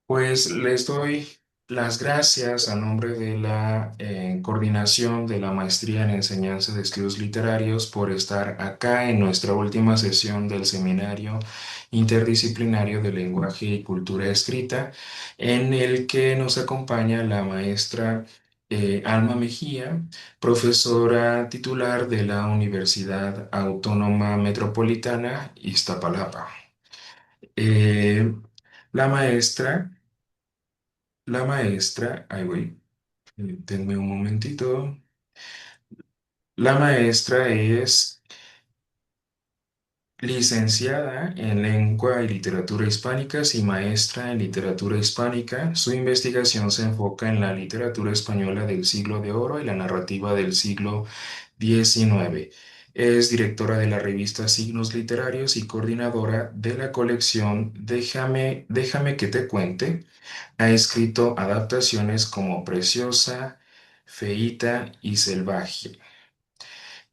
Pues les doy las gracias a nombre de la coordinación de la Maestría en Enseñanza de Estudios Literarios por estar acá en nuestra última sesión del Seminario Interdisciplinario de Lenguaje y Cultura Escrita, en el que nos acompaña la maestra Alma Mejía, profesora titular de la Universidad Autónoma Metropolitana Iztapalapa. Eh, la maestra ahí voy, denme un momentito. La maestra es licenciada en Lengua y Literatura Hispánicas y maestra en Literatura Hispánica. Su investigación se enfoca en la literatura española del Siglo de Oro y la narrativa del siglo XIX. Es directora de la revista Signos Literarios y coordinadora de la colección Déjame que te cuente. Ha escrito adaptaciones como Preciosa, Feíta y Selvaje.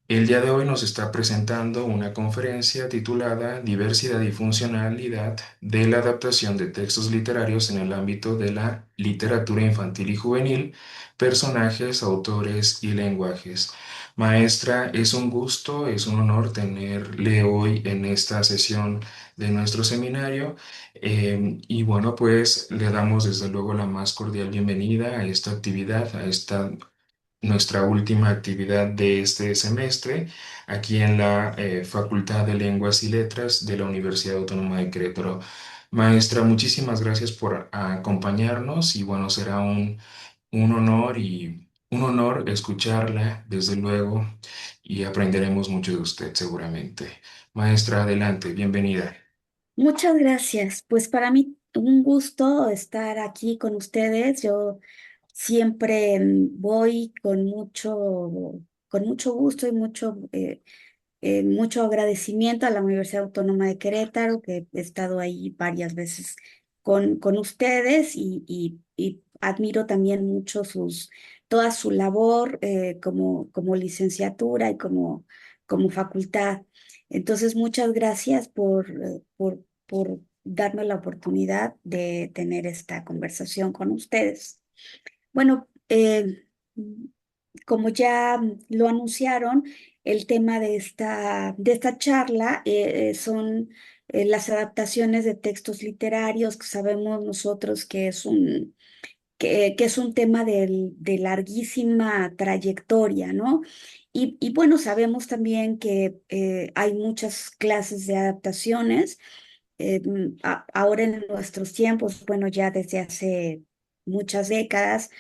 El día de hoy nos está presentando una conferencia titulada Diversidad y funcionalidad de la adaptación de textos literarios en el ámbito de la literatura infantil y juvenil, personajes, autores y lenguajes. Maestra, es un gusto, es un honor tenerle hoy en esta sesión de nuestro seminario. Y bueno, pues le damos desde luego la más cordial bienvenida a esta actividad, a esta nuestra última actividad de este semestre aquí en la Facultad de Lenguas y Letras de la Universidad Autónoma de Querétaro. Maestra, muchísimas gracias por acompañarnos y bueno, será un honor y un honor escucharla, desde luego, y aprenderemos mucho de usted seguramente. Maestra, adelante, bienvenida. Muchas gracias. Pues para mí un gusto estar aquí con ustedes. Yo siempre voy con mucho gusto y mucho agradecimiento a la Universidad Autónoma de Querétaro, que he estado ahí varias veces con ustedes y admiro también mucho toda su labor como licenciatura y como facultad. Entonces, muchas gracias por darme la oportunidad de tener esta conversación con ustedes. Bueno, como ya lo anunciaron, el tema de esta charla son las adaptaciones de textos literarios, que sabemos nosotros que es un tema de larguísima trayectoria, ¿no? Y bueno, sabemos también que hay muchas clases de adaptaciones. Ahora en nuestros tiempos, bueno, ya desde hace muchas décadas,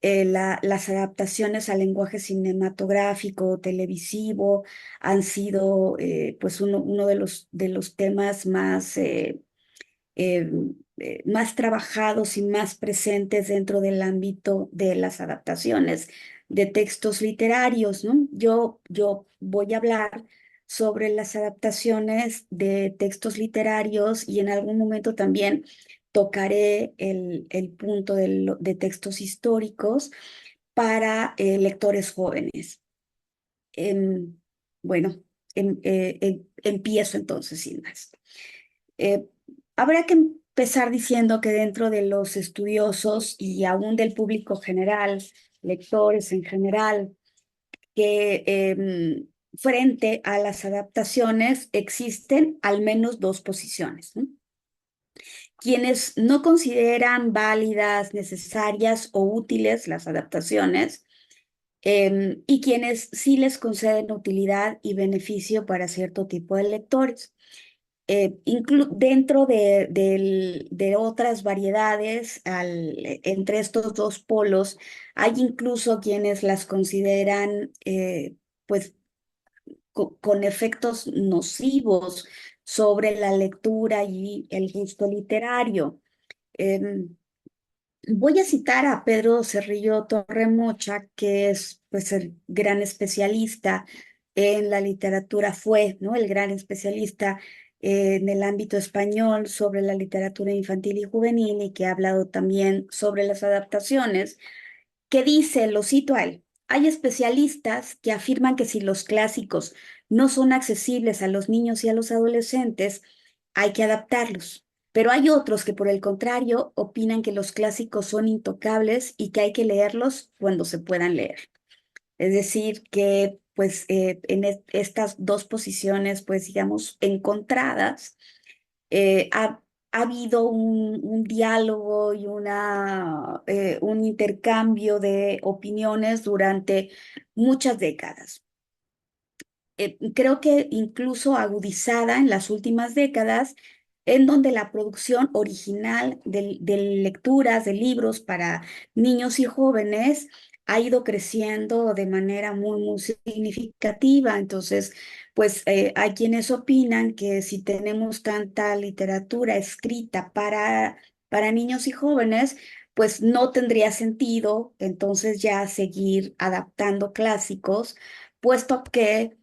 las adaptaciones al lenguaje cinematográfico o televisivo han sido pues uno de los temas eh, más trabajados y más presentes dentro del ámbito de las adaptaciones de textos literarios, ¿no? Yo voy a hablar sobre las adaptaciones de textos literarios y en algún momento también tocaré el punto de textos históricos para lectores jóvenes. Em, bueno, empiezo entonces sin más. Eh, Habrá que empezar diciendo que dentro de los estudiosos y aún del público general, lectores en general, que frente a las adaptaciones existen al menos dos posiciones, ¿no? Quienes no consideran válidas, necesarias o útiles las adaptaciones, y quienes sí les conceden utilidad y beneficio para cierto tipo de lectores. Dentro de otras variedades, entre estos dos polos, hay incluso quienes las consideran pues con efectos nocivos sobre la lectura y el gusto literario. Em, Voy a citar a Pedro Cerrillo Torremocha, que es pues el gran especialista en la literatura, fue, ¿no? El gran especialista en el ámbito español sobre la literatura infantil y juvenil y que ha hablado también sobre las adaptaciones, que dice, lo cito a él: hay especialistas que afirman que si los clásicos no son accesibles a los niños y a los adolescentes, hay que adaptarlos. Pero hay otros que por el contrario opinan que los clásicos son intocables y que hay que leerlos cuando se puedan leer. Es decir, que pues estas dos posiciones, pues digamos, encontradas, ha habido un diálogo y un intercambio de opiniones durante muchas décadas. Creo que incluso agudizada en las últimas décadas, en donde la producción original de lecturas, de libros para niños y jóvenes ha ido creciendo de manera muy significativa. Entonces, pues hay quienes opinan que si tenemos tanta literatura escrita para niños y jóvenes, pues no tendría sentido entonces ya seguir adaptando clásicos, puesto que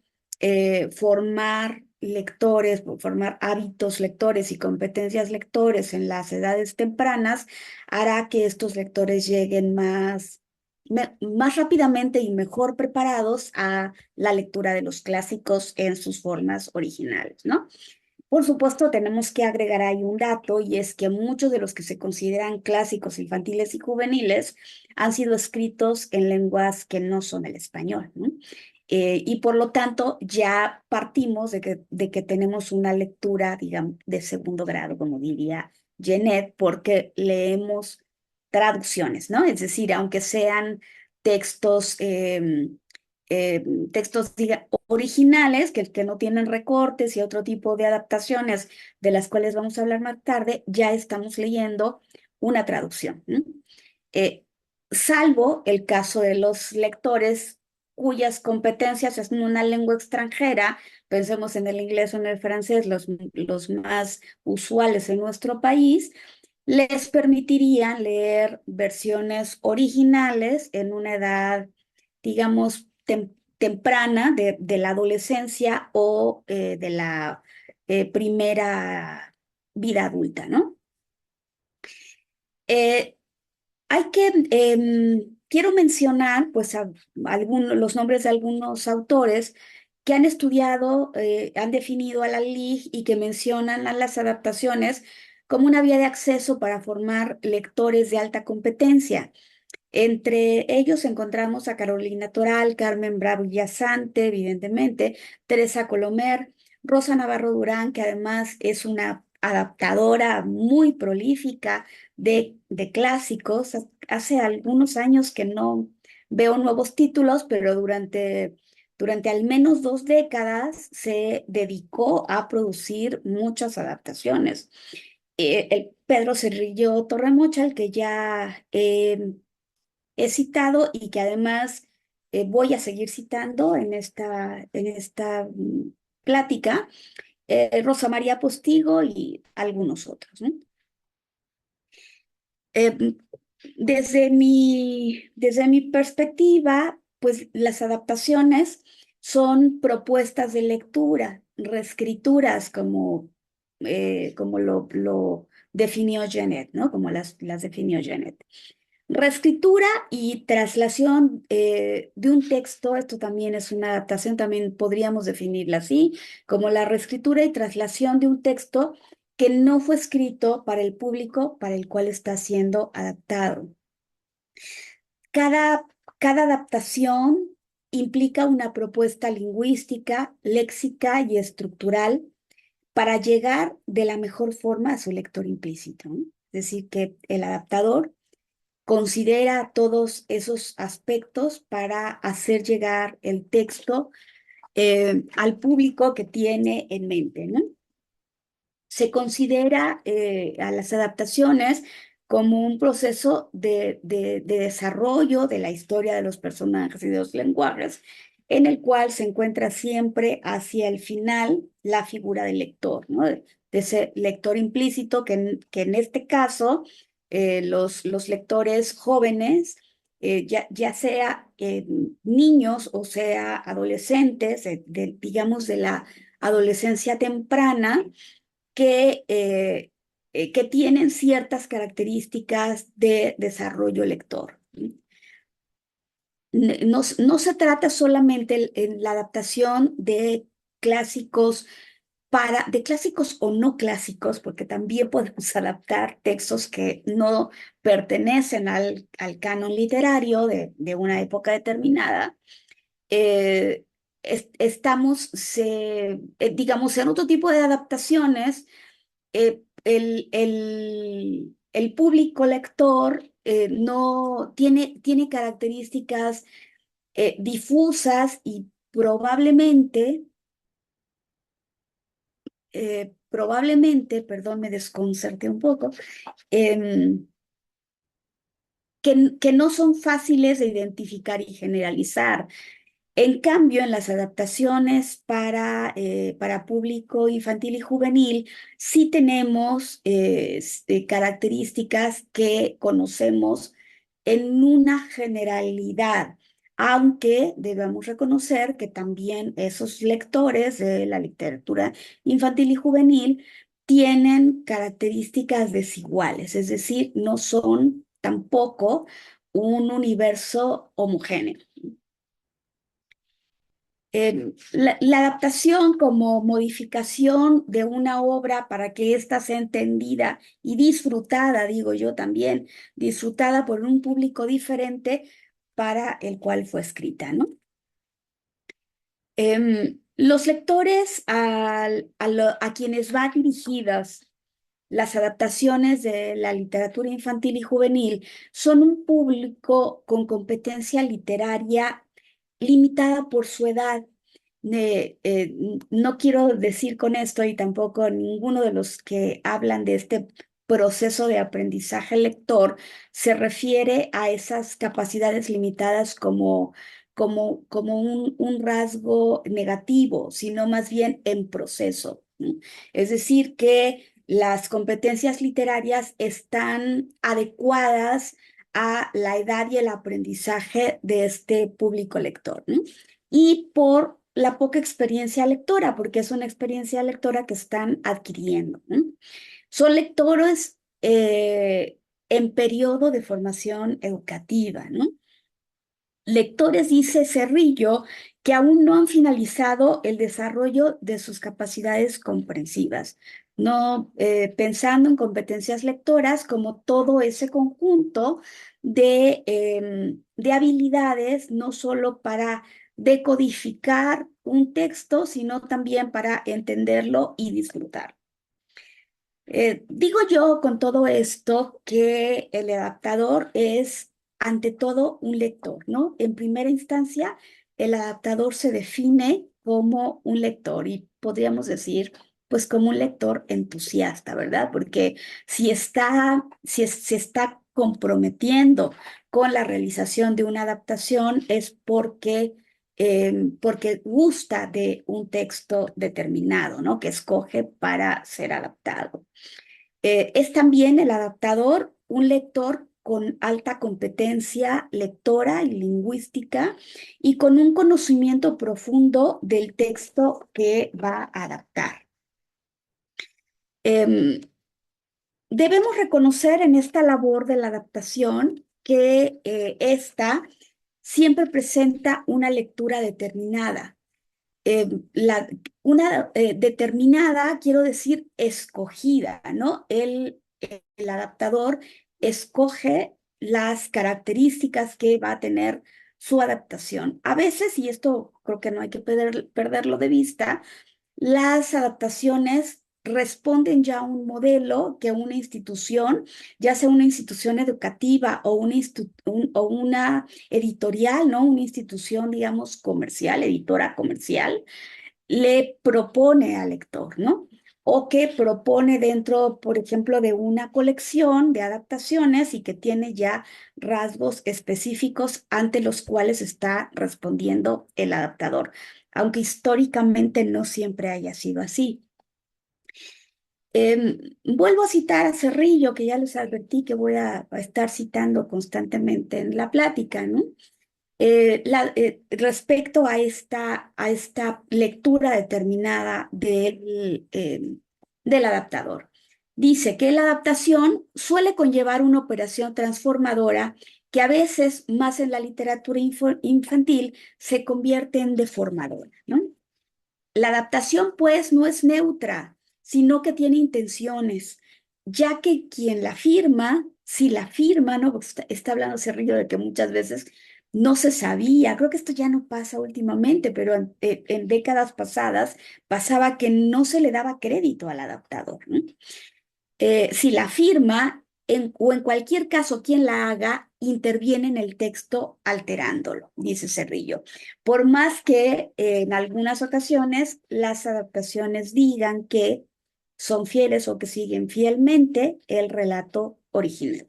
formar lectores, formar hábitos lectores y competencias lectores en las edades tempranas hará que estos lectores lleguen más rápidamente y mejor preparados a la lectura de los clásicos en sus formas originales, ¿no? Por supuesto, tenemos que agregar ahí un dato y es que muchos de los que se consideran clásicos infantiles y juveniles han sido escritos en lenguas que no son el español, ¿no? Y por lo tanto, ya partimos de que tenemos una lectura, digamos, de segundo grado, como diría Genet, porque leemos traducciones, ¿no? Es decir, aunque sean textos, originales, que no tienen recortes y otro tipo de adaptaciones de las cuales vamos a hablar más tarde, ya estamos leyendo una traducción, ¿no? Eh, Salvo el caso de los lectores cuyas competencias es en una lengua extranjera, pensemos en el inglés o en el francés, los más usuales en nuestro país, les permitirían leer versiones originales en una edad, digamos, temprana de la adolescencia o de la primera vida adulta, ¿no? Eh, quiero mencionar, pues, los nombres de algunos autores que han estudiado, han definido a la LIG y que mencionan a las adaptaciones como una vía de acceso para formar lectores de alta competencia. Entre ellos encontramos a Carolina Toral, Carmen Bravo Villasante, evidentemente, Teresa Colomer, Rosa Navarro Durán, que además es una adaptadora muy prolífica de clásicos. Hace algunos años que no veo nuevos títulos, pero durante al menos 2 décadas se dedicó a producir muchas adaptaciones. El Pedro Cerrillo Torremocha, el que ya he citado y que además voy a seguir citando en esta plática, Rosa María Postigo y algunos otros, ¿no? Eh, desde mi perspectiva, pues las adaptaciones son propuestas de lectura, reescrituras, como lo definió Genet, ¿no? Como las definió Genet. Reescritura y traslación de un texto, esto también es una adaptación, también podríamos definirla así, como la reescritura y traslación de un texto que no fue escrito para el público para el cual está siendo adaptado. Cada, cada adaptación implica una propuesta lingüística, léxica y estructural para llegar de la mejor forma a su lector implícito, ¿no? Es decir, que el adaptador considera todos esos aspectos para hacer llegar el texto al público que tiene en mente, ¿no? Se considera a las adaptaciones como un proceso de desarrollo de la historia de los personajes y de los lenguajes, en el cual se encuentra siempre hacia el final la figura del lector, ¿no? De ese lector implícito que en este caso los lectores jóvenes, ya sea niños o sea adolescentes, digamos de la adolescencia temprana, que tienen ciertas características de desarrollo lector. No se trata solamente en la adaptación de clásicos de clásicos o no clásicos, porque también podemos adaptar textos que no pertenecen al canon literario de una época determinada. eh, digamos, en otro tipo de adaptaciones, el público lector no tiene características difusas y probablemente, perdón, me desconcerté un poco, em, que no son fáciles de identificar y generalizar. En cambio, en las adaptaciones para público infantil y juvenil, sí tenemos características que conocemos en una generalidad, aunque debemos reconocer que también esos lectores de la literatura infantil y juvenil tienen características desiguales, es decir, no son tampoco un universo homogéneo. La adaptación como modificación de una obra para que ésta sea entendida y disfrutada, digo yo también, disfrutada por un público diferente para el cual fue escrita, ¿no? Los lectores a quienes van dirigidas las adaptaciones de la literatura infantil y juvenil son un público con competencia literaria limitada por su edad. No quiero decir con esto, y tampoco ninguno de los que hablan de este proceso de aprendizaje lector se refiere a esas capacidades limitadas como un rasgo negativo, sino más bien en proceso, ¿no? Es decir, que las competencias literarias están adecuadas a la edad y el aprendizaje de este público lector, ¿no? Y por la poca experiencia lectora, porque es una experiencia lectora que están adquiriendo, ¿no? Son lectores en periodo de formación educativa, ¿no? Lectores, dice Cerrillo, que aún no han finalizado el desarrollo de sus capacidades comprensivas, no pensando en competencias lectoras como todo ese conjunto de habilidades, no solo para decodificar un texto, sino también para entenderlo y disfrutar. Digo yo con todo esto que el adaptador es ante todo un lector, ¿no? En primera instancia, el adaptador se define como un lector y podríamos decir, pues como un lector entusiasta, ¿verdad? Porque si se está comprometiendo con la realización de una adaptación es porque gusta de un texto determinado, ¿no? Que escoge para ser adaptado. Es también el adaptador un lector con alta competencia lectora y lingüística y con un conocimiento profundo del texto que va a adaptar. Em, Debemos reconocer en esta labor de la adaptación que esta siempre presenta una lectura determinada. eh, la, una determinada, quiero decir, escogida, ¿no? El adaptador escoge las características que va a tener su adaptación. A veces, y esto creo que no hay que perderlo de vista, las adaptaciones responden ya a un modelo que una institución, ya sea una institución educativa o una editorial, ¿no? Una institución, digamos, comercial, editora comercial, le propone al lector, ¿no? O que propone dentro, por ejemplo, de una colección de adaptaciones y que tiene ya rasgos específicos ante los cuales está respondiendo el adaptador, aunque históricamente no siempre haya sido así. Vuelvo a citar a Cerrillo, que ya les advertí que voy a estar citando constantemente en la plática, ¿no? Respecto a esta lectura determinada del adaptador. Dice que la adaptación suele conllevar una operación transformadora que a veces, más en la literatura infantil, se convierte en deformadora, ¿no? La adaptación, pues, no es neutra, sino que tiene intenciones, ya que quien la firma, si la firma, ¿no? Porque está hablando Cerrillo de que muchas veces no se sabía, creo que esto ya no pasa últimamente, pero en décadas pasadas pasaba que no se le daba crédito al adaptador, ¿no? Si la firma, o en cualquier caso quien la haga, interviene en el texto alterándolo, dice Cerrillo. Por más que en algunas ocasiones las adaptaciones digan que son fieles o que siguen fielmente el relato original.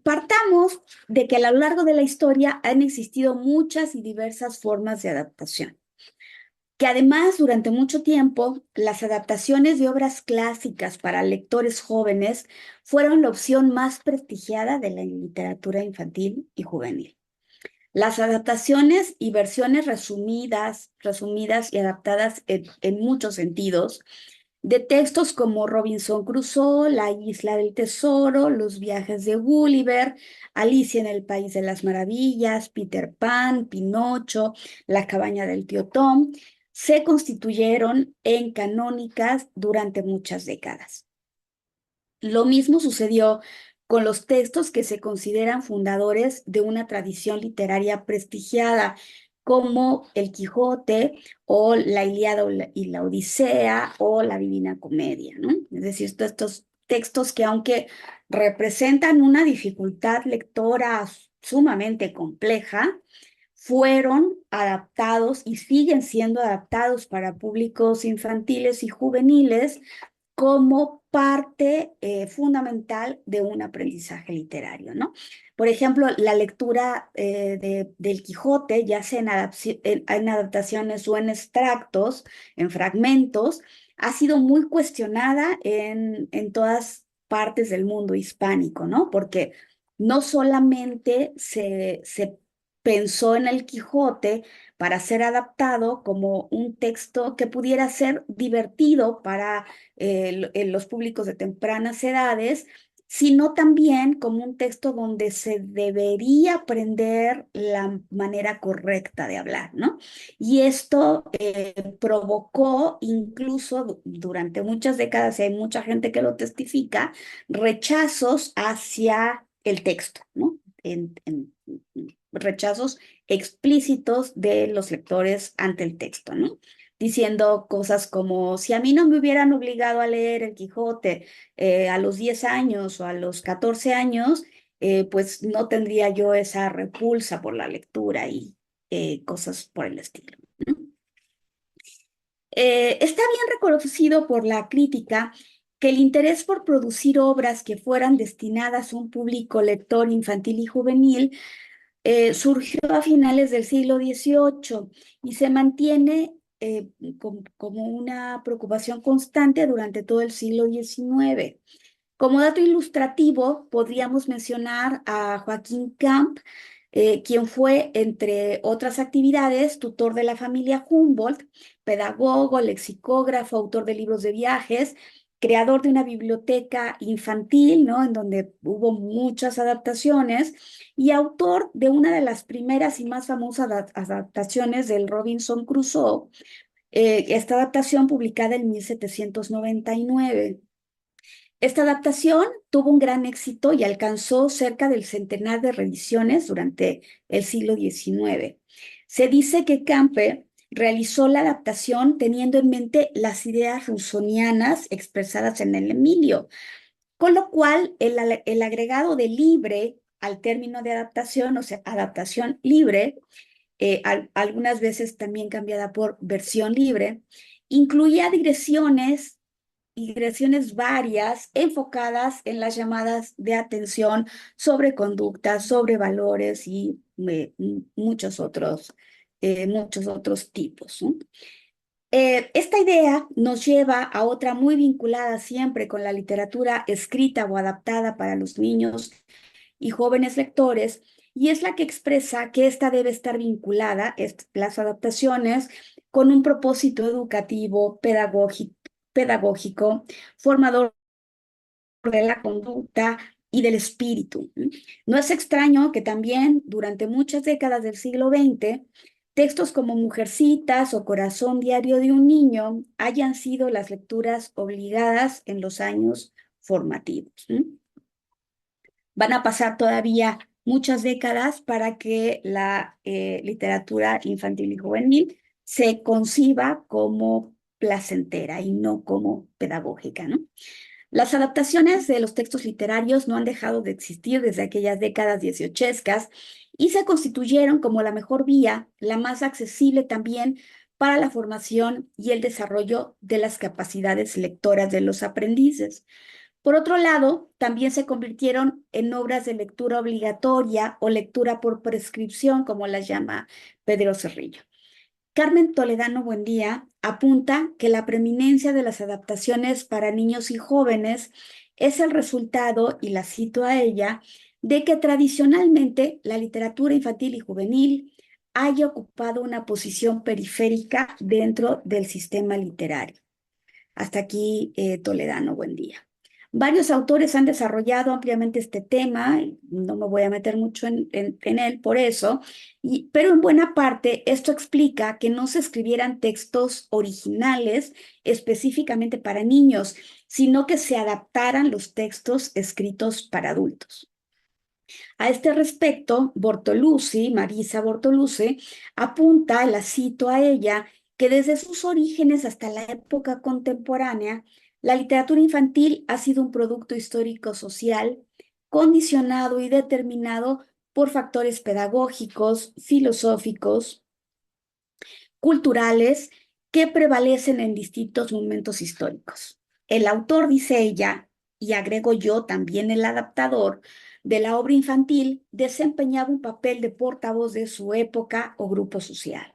Partamos de que a lo largo de la historia han existido muchas y diversas formas de adaptación, que además durante mucho tiempo las adaptaciones de obras clásicas para lectores jóvenes fueron la opción más prestigiada de la literatura infantil y juvenil. Las adaptaciones y versiones resumidas y adaptadas en muchos sentidos, de textos como Robinson Crusoe, La Isla del Tesoro, Los viajes de Gulliver, Alicia en el País de las Maravillas, Peter Pan, Pinocho, La cabaña del tío Tom, se constituyeron en canónicas durante muchas décadas. Lo mismo sucedió con los textos que se consideran fundadores de una tradición literaria prestigiada, como El Quijote o la Ilíada y la Odisea o la Divina Comedia, ¿no? Es decir, estos textos que aunque representan una dificultad lectora sumamente compleja, fueron adaptados y siguen siendo adaptados para públicos infantiles y juveniles como parte fundamental de un aprendizaje literario, ¿no? Por ejemplo, la lectura del Quijote, ya sea en adaptaciones o en extractos, en fragmentos, ha sido muy cuestionada en todas partes del mundo hispánico, ¿no? Porque no solamente se pensó en el Quijote para ser adaptado como un texto que pudiera ser divertido para los públicos de tempranas edades, sino también como un texto donde se debería aprender la manera correcta de hablar, ¿no? Y esto provocó incluso durante muchas décadas, y hay mucha gente que lo testifica, rechazos hacia el texto, ¿no? Rechazos explícitos de los lectores ante el texto, ¿no? Diciendo cosas como, si a mí no me hubieran obligado a leer El Quijote a los 10 años o a los 14 años, pues no tendría yo esa repulsa por la lectura y cosas por el estilo, ¿no? Está bien reconocido por la crítica que el interés por producir obras que fueran destinadas a un público lector infantil y juvenil surgió a finales del siglo XVIII y se mantiene como una preocupación constante durante todo el siglo XIX. Como dato ilustrativo, podríamos mencionar a Joaquín Camp, quien fue, entre otras actividades, tutor de la familia Humboldt, pedagogo, lexicógrafo, autor de libros de viajes, creador de una biblioteca infantil, ¿no? En donde hubo muchas adaptaciones, y autor de una de las primeras y más famosas adaptaciones del Robinson Crusoe, esta adaptación publicada en 1799. Esta adaptación tuvo un gran éxito y alcanzó cerca del centenar de revisiones durante el siglo XIX. Se dice que Campe realizó la adaptación teniendo en mente las ideas rusonianas expresadas en el Emilio, con lo cual el agregado de libre al término de adaptación, o sea, adaptación libre, algunas veces también cambiada por versión libre, incluía digresiones varias enfocadas en las llamadas de atención sobre conductas, sobre valores y muchos otros tipos, ¿no? Esta idea nos lleva a otra muy vinculada siempre con la literatura escrita o adaptada para los niños y jóvenes lectores, y es la que expresa que esta debe estar vinculada, las adaptaciones, con un propósito educativo, pedagógico, formador de la conducta y del espíritu. No es extraño que también durante muchas décadas del siglo XX Textos como Mujercitas o Corazón Diario de un Niño hayan sido las lecturas obligadas en los años formativos. Van a pasar todavía muchas décadas para que la literatura infantil y juvenil se conciba como placentera y no como pedagógica, ¿no? Las adaptaciones de los textos literarios no han dejado de existir desde aquellas décadas dieciochescas y se constituyeron como la mejor vía, la más accesible también para la formación y el desarrollo de las capacidades lectoras de los aprendices. Por otro lado, también se convirtieron en obras de lectura obligatoria o lectura por prescripción, como las llama Pedro Cerrillo. Carmen Toledano Buendía apunta que la preeminencia de las adaptaciones para niños y jóvenes es el resultado, y la cito a ella, de que tradicionalmente la literatura infantil y juvenil haya ocupado una posición periférica dentro del sistema literario. Hasta aquí, Toledano, buen día. Varios autores han desarrollado ampliamente este tema, y no me voy a meter mucho en él por eso, pero en buena parte esto explica que no se escribieran textos originales específicamente para niños, sino que se adaptaran los textos escritos para adultos. A este respecto, Bortolucci, Marisa Bortolucci, apunta, la cito a ella, que desde sus orígenes hasta la época contemporánea, la literatura infantil ha sido un producto histórico-social condicionado y determinado por factores pedagógicos, filosóficos, culturales que prevalecen en distintos momentos históricos. El autor, dice ella, y agrego yo también el adaptador de la obra infantil, desempeñaba un papel de portavoz de su época o grupo social.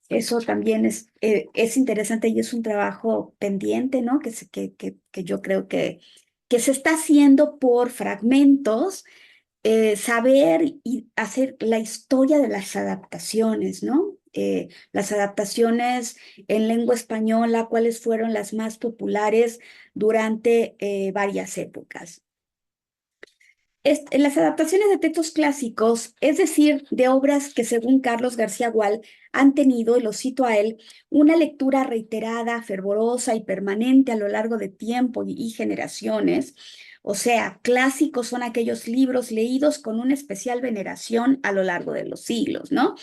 Eso también es interesante y es un trabajo pendiente, ¿no? Que yo creo que se está haciendo por fragmentos, saber y hacer la historia de las adaptaciones, ¿no? Las adaptaciones en lengua española, cuáles fueron las más populares durante varias épocas. Las adaptaciones de textos clásicos, es decir, de obras que según Carlos García Gual han tenido, y lo cito a él, una lectura reiterada, fervorosa y permanente a lo largo de tiempo y generaciones. O sea, clásicos son aquellos libros leídos con una especial veneración a lo largo de los siglos, ¿no?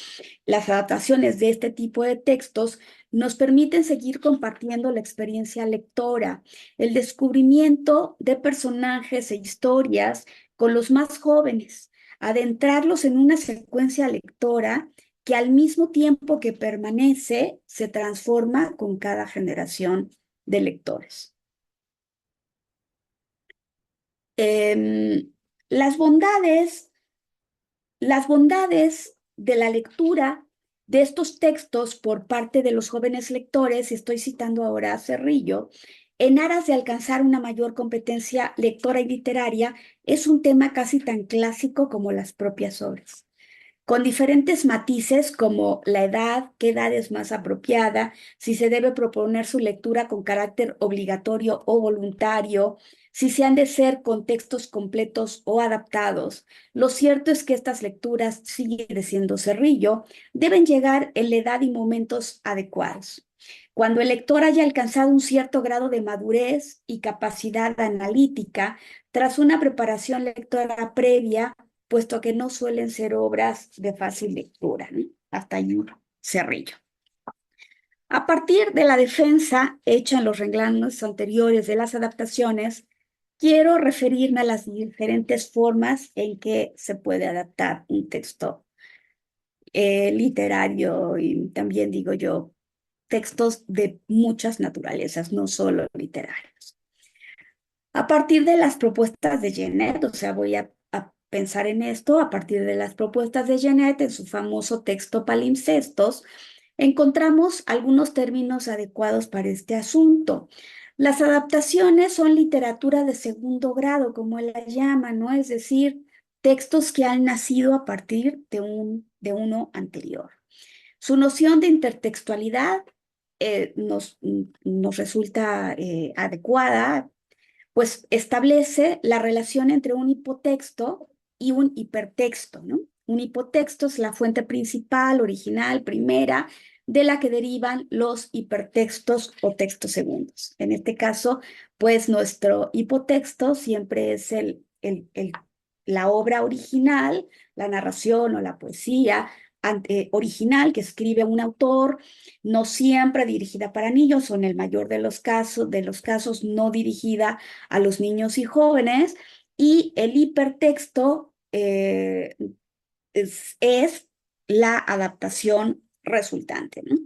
Las adaptaciones de este tipo de textos nos permiten seguir compartiendo la experiencia lectora, el descubrimiento de personajes e historias con los más jóvenes, adentrarlos en una secuencia lectora que al mismo tiempo que permanece, se transforma con cada generación de lectores. Eh, las bondades Las bondades de la lectura de estos textos por parte de los jóvenes lectores, y estoy citando ahora a Cerrillo, en aras de alcanzar una mayor competencia lectora y literaria, es un tema casi tan clásico como las propias obras, con diferentes matices como la edad, qué edad es más apropiada, si se debe proponer su lectura con carácter obligatorio o voluntario, si se han de ser contextos completos o adaptados. Lo cierto es que estas lecturas, sigue diciendo Cerrillo, deben llegar en la edad y momentos adecuados. Cuando el lector haya alcanzado un cierto grado de madurez y capacidad analítica, tras una preparación lectora previa, puesto que no suelen ser obras de fácil lectura, ¿no? Hasta ahí Cerrillo. A partir de la defensa hecha en los renglones anteriores de las adaptaciones, quiero referirme a las diferentes formas en que se puede adaptar un texto literario y también, digo yo, textos de muchas naturalezas, no solo literarios. A partir de las propuestas de Genet, o sea, voy a pensar en esto, a partir de las propuestas de Genet en su famoso texto Palimpsestos, encontramos algunos términos adecuados para este asunto. Las adaptaciones son literatura de segundo grado, como él la llama, ¿no? Es decir, textos que han nacido a partir de uno anterior. Su noción de intertextualidad nos resulta adecuada, pues establece la relación entre un hipotexto y un hipertexto, ¿no? Un hipotexto es la fuente principal, original, primera, de la que derivan los hipertextos o textos segundos. En este caso, pues nuestro hipotexto siempre es la obra original, la narración o la poesía original que escribe un autor, no siempre dirigida para niños, o en el mayor de los casos no dirigida a los niños y jóvenes, y el hipertexto es la adaptación resultante, ¿no?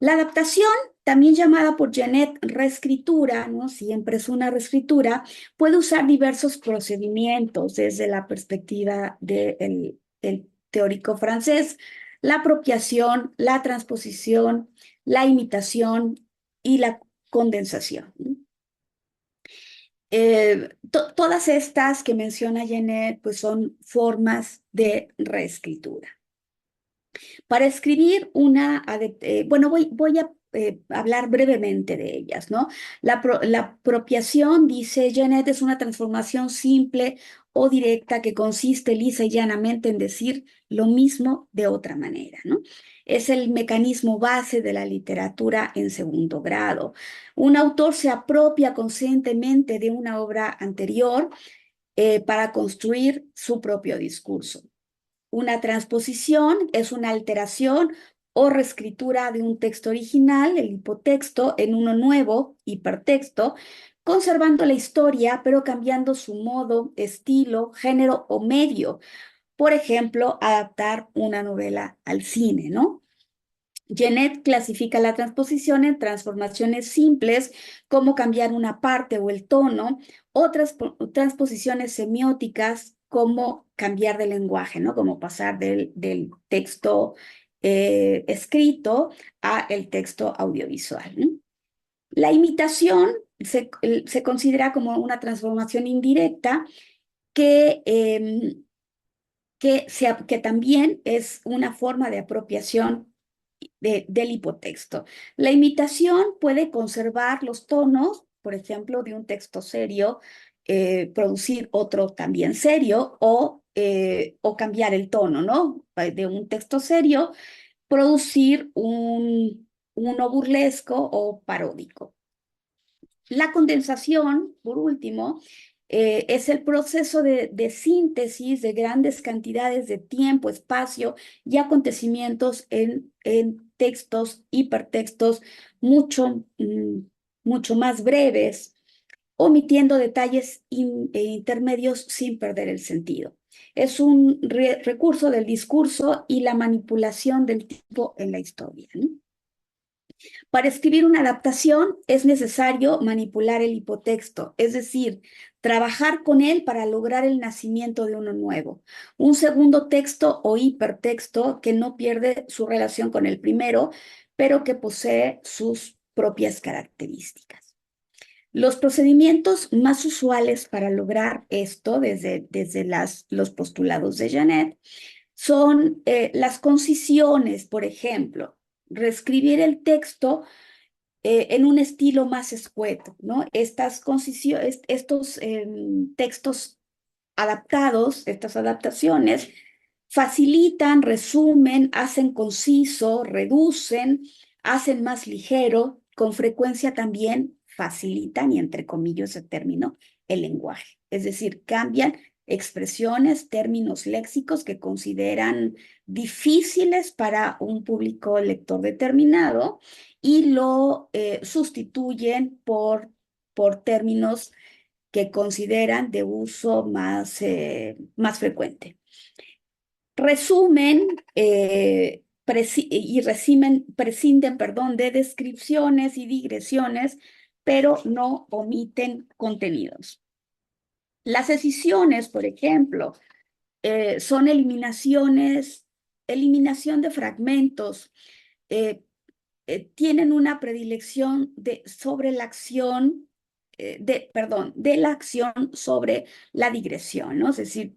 La adaptación, también llamada por Genet reescritura, ¿no? Siempre es una reescritura, puede usar diversos procedimientos desde la perspectiva del teórico francés: la apropiación, la transposición, la imitación y la condensación, ¿no? Todas estas que menciona Genet, pues son formas de reescritura. Para escribir bueno, voy a hablar brevemente de ellas, ¿no? La apropiación, dice Genet, es una transformación simple o directa que consiste lisa y llanamente en decir lo mismo de otra manera, ¿no? Es el mecanismo base de la literatura en segundo grado. Un autor se apropia conscientemente de una obra anterior para construir su propio discurso. Una transposición es una alteración o reescritura de un texto original, el hipotexto, en uno nuevo, hipertexto, conservando la historia, pero cambiando su modo, estilo, género o medio. Por ejemplo, adaptar una novela al cine, ¿no? Genet clasifica la transposición en transformaciones simples, como cambiar una parte o el tono, otras transposiciones semióticas, como cambiar de lenguaje, ¿no? Como pasar del texto escrito a el texto audiovisual, ¿no? La imitación se considera como una transformación indirecta que, que también es una forma de apropiación del hipotexto. La imitación puede conservar los tonos, por ejemplo, de un texto serio, producir otro también serio, o cambiar el tono, ¿no? De un texto serio, producir uno burlesco o paródico. La condensación, por último, es el proceso de síntesis de grandes cantidades de tiempo, espacio y acontecimientos en textos, hipertextos mucho más breves, omitiendo detalles intermedios sin perder el sentido. Es un recurso del discurso y la manipulación del tiempo en la historia, ¿no? Para escribir una adaptación es necesario manipular el hipotexto, es decir, trabajar con él para lograr el nacimiento de uno nuevo. Un segundo texto o hipertexto que no pierde su relación con el primero, pero que posee sus propias características. Los procedimientos más usuales para lograr esto, desde los postulados de Genet, son las concisiones, por ejemplo, reescribir el texto en un estilo más escueto, ¿no? Estos textos adaptados, estas adaptaciones, facilitan, resumen, hacen conciso, reducen, hacen más ligero, con frecuencia también facilitan, y entre comillas el término, el lenguaje. Es decir, cambian expresiones, términos léxicos que consideran difíciles para un público lector determinado, y lo sustituyen por términos que consideran de uso más frecuente. Resumen prescinden, perdón, de descripciones y digresiones, pero no omiten contenidos. Las escisiones, por ejemplo, son eliminación de fragmentos, eh, tienen una predilección sobre la acción, de la acción sobre la digresión, ¿no? Es decir,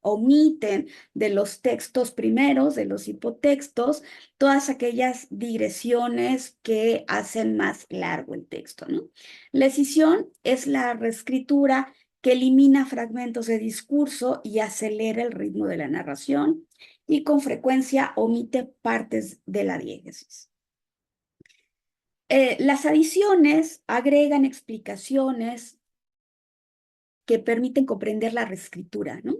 omiten de los textos primeros, de los hipotextos, todas aquellas digresiones que hacen más largo el texto, ¿no? La escisión es la reescritura que elimina fragmentos de discurso y acelera el ritmo de la narración y con frecuencia omite partes de la diégesis. Las adiciones agregan explicaciones que permiten comprender la reescritura, ¿no?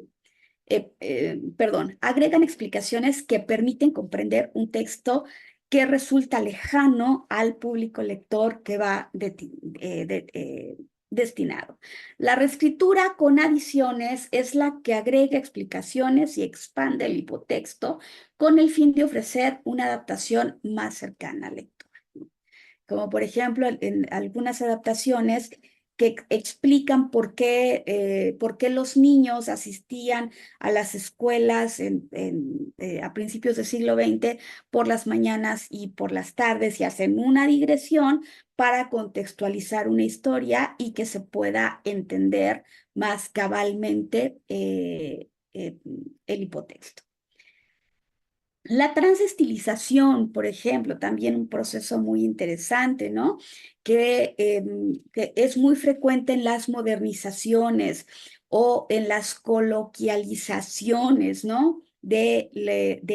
Perdón, agregan explicaciones que permiten comprender un texto que resulta lejano al público lector que va destinado. La reescritura con adiciones es la que agrega explicaciones y expande el hipotexto con el fin de ofrecer una adaptación más cercana al lector, como por ejemplo en algunas adaptaciones que explican por qué los niños asistían a las escuelas a principios del siglo XX por las mañanas y por las tardes y hacen una digresión para contextualizar una historia y que se pueda entender más cabalmente el hipotexto. La transestilización, por ejemplo, también un proceso muy interesante, ¿no? Que es muy frecuente en las modernizaciones o en las coloquializaciones, ¿no? De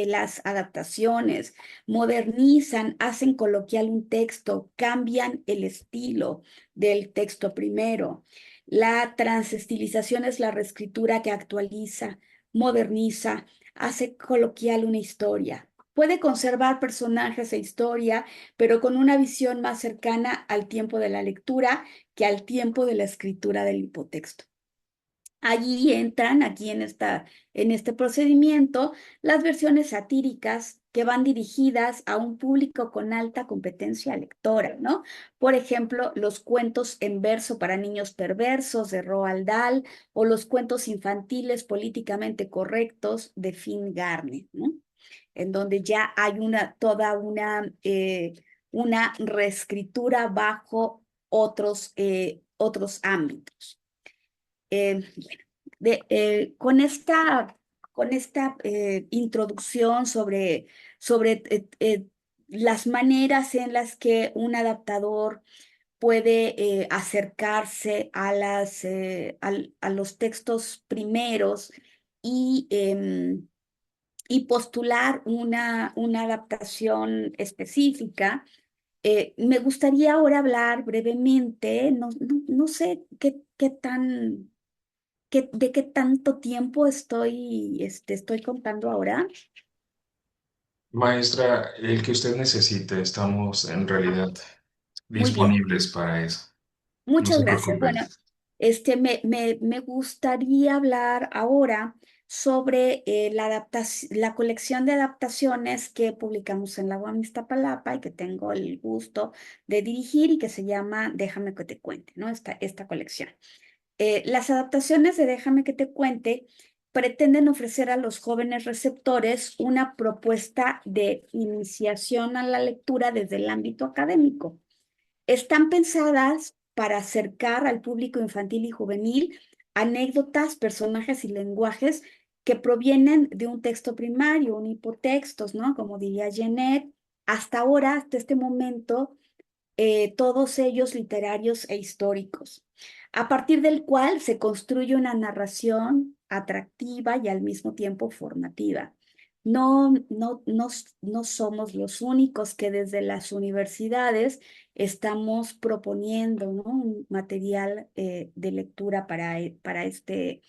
las adaptaciones. Modernizan, hacen coloquial un texto, cambian el estilo del texto primero. La transestilización es la reescritura que actualiza, moderniza, hace coloquial una historia. Puede conservar personajes e historia, pero con una visión más cercana al tiempo de la lectura que al tiempo de la escritura del hipotexto. Allí entran, en este procedimiento, las versiones satíricas que van dirigidas a un público con alta competencia lectora, ¿no? Por ejemplo, los cuentos en verso para niños perversos de Roald Dahl o los cuentos infantiles políticamente correctos de Finn Garner, ¿no? En donde ya hay una reescritura bajo otros ámbitos. Bueno, con esta introducción sobre las maneras en las que un adaptador puede acercarse a los textos primeros y, y postular una adaptación específica. Me gustaría ahora hablar brevemente, no sé de qué tanto tiempo estoy contando ahora. Maestra, el que usted necesite, estamos en realidad Muy bien, disponibles para eso. No muchas se gracias. preocupe. Bueno, me gustaría hablar ahora sobre la colección de adaptaciones que publicamos en la UAM Iztapalapa y que tengo el gusto de dirigir y que se llama Déjame que te cuente, ¿no? Esta colección. Las adaptaciones de Déjame que te cuente pretenden ofrecer a los jóvenes receptores una propuesta de iniciación a la lectura desde el ámbito académico. Están pensadas para acercar al público infantil y juvenil anécdotas, personajes y lenguajes que provienen de un texto primario, un hipotextos, ¿no? Como diría Jeanette, hasta ahora, hasta este momento, todos ellos literarios e históricos, a partir del cual se construye una narración atractiva y al mismo tiempo formativa. No somos los únicos que desde las universidades estamos proponiendo, ¿no? Un material de lectura para este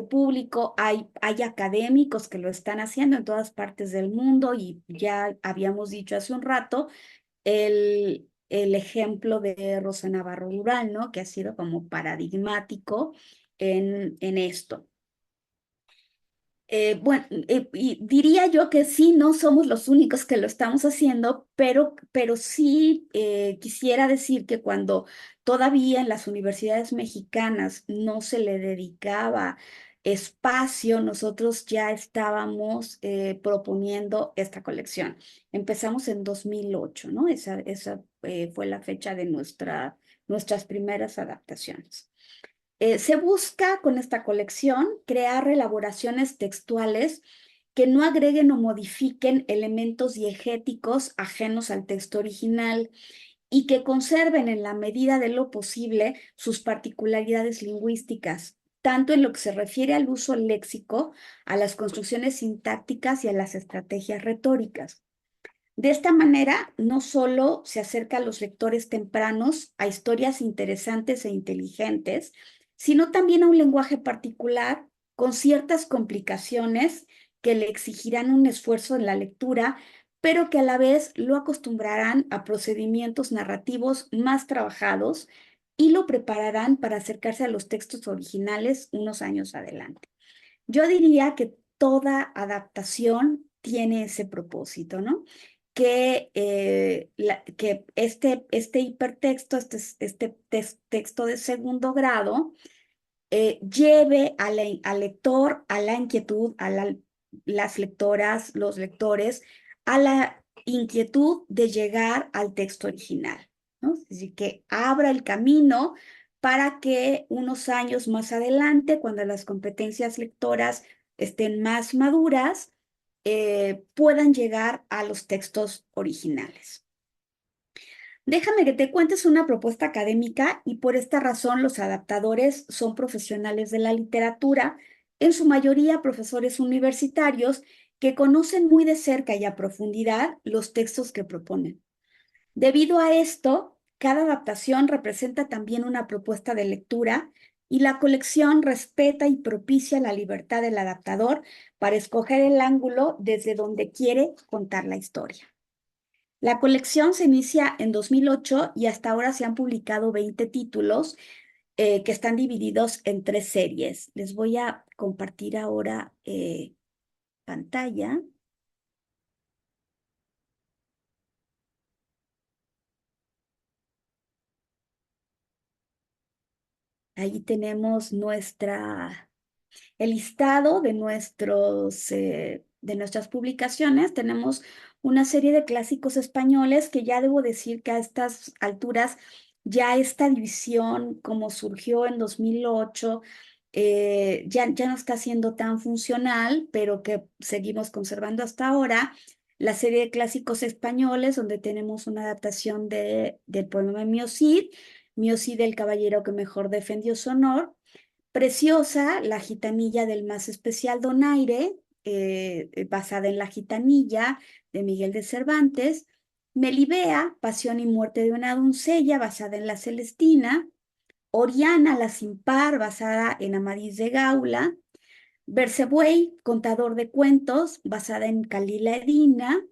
público. Hay académicos que lo están haciendo en todas partes del mundo y ya habíamos dicho hace un rato el ejemplo de Rosa Navarro Durán, ¿no? Que ha sido como paradigmático en esto. Bueno, y diría yo que sí, no somos los únicos que lo estamos haciendo, pero sí quisiera decir que cuando todavía en las universidades mexicanas no se le dedicaba espacio, nosotros ya estábamos proponiendo esta colección. Empezamos en 2008, ¿no? Esa fue la fecha de nuestras primeras adaptaciones. Se busca con esta colección crear elaboraciones textuales que no agreguen o modifiquen elementos diegéticos ajenos al texto original y que conserven en la medida de lo posible sus particularidades lingüísticas, tanto en lo que se refiere al uso léxico, a las construcciones sintácticas y a las estrategias retóricas. De esta manera, no solo se acerca a los lectores tempranos a historias interesantes e inteligentes, sino también a un lenguaje particular con ciertas complicaciones que le exigirán un esfuerzo en la lectura, pero que a la vez lo acostumbrarán a procedimientos narrativos más trabajados y lo prepararán para acercarse a los textos originales unos años adelante. Yo diría que toda adaptación tiene ese propósito, ¿no? Que este hipertexto, texto de segundo grado, lleve al lector a la inquietud, las lectoras, los lectores, a la inquietud de llegar al texto original, ¿no? Es decir, que abra el camino para que unos años más adelante, cuando las competencias lectoras estén más maduras, puedan llegar a los textos originales. Déjame que te cuentes una propuesta académica y por esta razón los adaptadores son profesionales de la literatura, en su mayoría profesores universitarios que conocen muy de cerca y a profundidad los textos que proponen. Debido a esto, cada adaptación representa también una propuesta de lectura y la colección respeta y propicia la libertad del adaptador para escoger el ángulo desde donde quiere contar la historia. La colección se inicia en 2008 y hasta ahora se han publicado 20 títulos que están divididos en 3 series. Les voy a compartir ahora pantalla. Ahí tenemos el listado de nuestras publicaciones. Tenemos una serie de clásicos españoles que ya debo decir que a estas alturas ya esta división, como surgió en 2008, ya no está siendo tan funcional, pero que seguimos conservando hasta ahora. La serie de clásicos españoles, donde tenemos una adaptación del poema de Mio Cid, el caballero que mejor defendió su honor. Preciosa, la gitanilla del más especial donaire, basada en la gitanilla de Miguel de Cervantes. Melibea, pasión y muerte de una doncella, basada en la Celestina. Oriana, la sin par, basada en Amadís de Gaula. Bercebuey, contador de cuentos, basada en Calila Edina.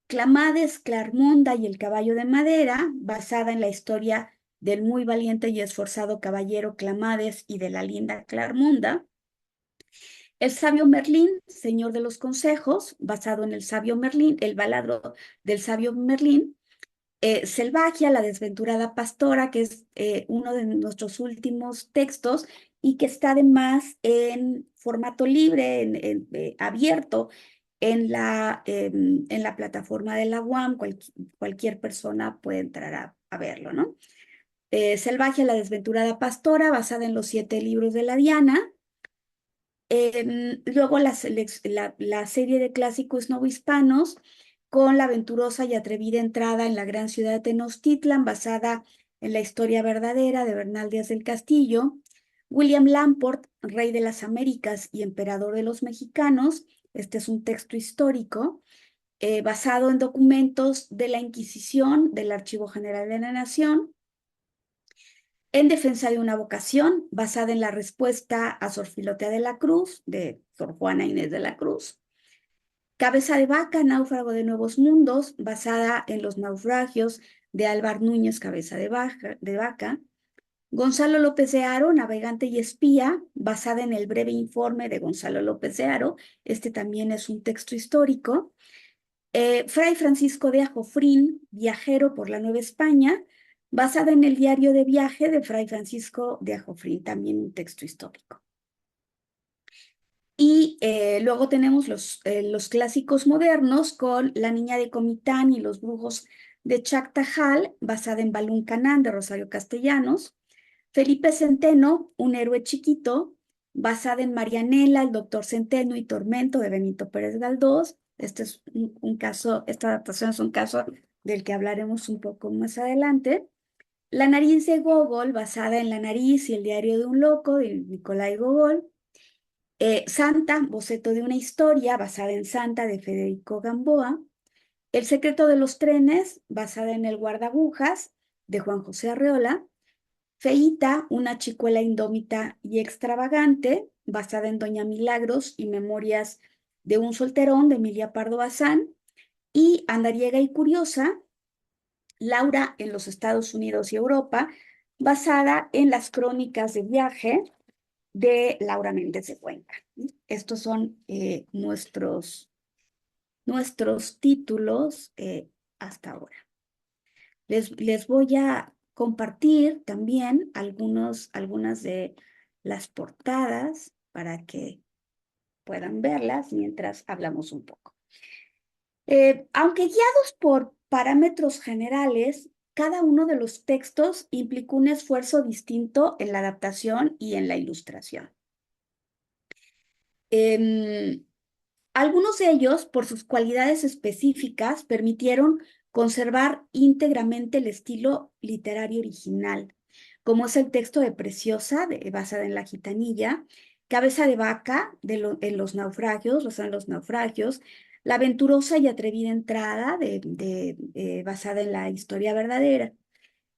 Clamades, Clarmonda y el caballo de madera, basada en la historia del muy valiente y esforzado caballero Clamades y de la linda Clarmonda. El sabio Merlín, señor de los consejos, basado en el sabio Merlín, el baladro del sabio Merlín. Selvagia, la desventurada pastora, que es uno de nuestros últimos textos y que está además en formato libre, abierto en la plataforma de la UAM. Cualquier persona puede entrar a verlo, ¿no? Selvagia, la desventurada pastora, basada en los 7 libros de la Diana. Luego la serie de clásicos novohispanos con la aventurosa y atrevida entrada en la gran ciudad de Tenochtitlan, basada en la historia verdadera de Bernal Díaz del Castillo. William Lamport, rey de las Américas y emperador de los mexicanos. Este es un texto histórico basado en documentos de la Inquisición del Archivo General de la Nación. En defensa de una vocación, basada en la respuesta a Sor Filotea de la Cruz, de Sor Juana Inés de la Cruz. Cabeza de vaca, náufrago de nuevos mundos, basada en los naufragios de Álvar Núñez, cabeza de vaca. Gonzalo López de Haro, navegante y espía, basada en el breve informe de Gonzalo López de Haro. Este también es un texto histórico. Fray Francisco de Ajofrín, viajero por la Nueva España, basada en el diario de viaje de Fray Francisco de Ajofrín, también un texto histórico. Y luego tenemos los clásicos modernos con La niña de Comitán y los brujos de Chactajal, basada en Balún Canán de Rosario Castellanos. Felipe Centeno, un héroe chiquito, basada en Marianela, el doctor Centeno y Tormento de Benito Pérez Galdós. Este es un caso, esta adaptación es un caso del que hablaremos un poco más adelante. La nariz de Gogol, basada en La nariz y el diario de un loco, de Nikolai Gogol. Santa, boceto de una historia, basada en Santa, de Federico Gamboa. El secreto de los trenes, basada en El guardagujas, de Juan José Arreola. Feíta, una chicuela indómita y extravagante, basada en Doña Milagros y Memorias de un solterón, de Emilia Pardo Bazán. Y Andariega y curiosa, Laura en los Estados Unidos y Europa, basada en las crónicas de viaje de Laura Méndez de Cuenca. Estos son nuestros títulos hasta ahora. Les voy a compartir también algunas de las portadas para que puedan verlas mientras hablamos un poco. Aunque guiados por parámetros generales, cada uno de los textos implicó un esfuerzo distinto en la adaptación y en la ilustración. Em, Algunos de ellos, por sus cualidades específicas, permitieron conservar íntegramente el estilo literario original, como es el texto de Preciosa, basada en La gitanilla, Cabeza de vaca, en los naufragios, basada en los naufragios, La aventurosa y atrevida entrada, basada en la historia verdadera.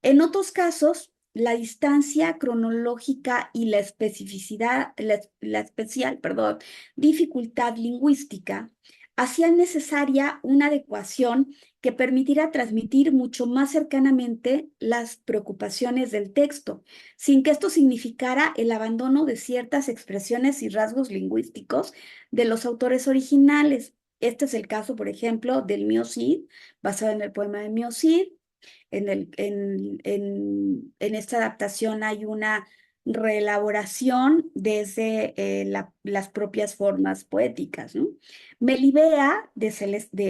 En otros casos, la distancia cronológica y la especificidad, la especial, perdón, dificultad lingüística hacían necesaria una adecuación que permitiera transmitir mucho más cercanamente las preocupaciones del texto, sin que esto significara el abandono de ciertas expresiones y rasgos lingüísticos de los autores originales. Este es el caso, por ejemplo, del Mio Cid, basado en el poema de Mio Cid. En esta adaptación hay una reelaboración desde las propias formas poéticas, ¿no? Melibea,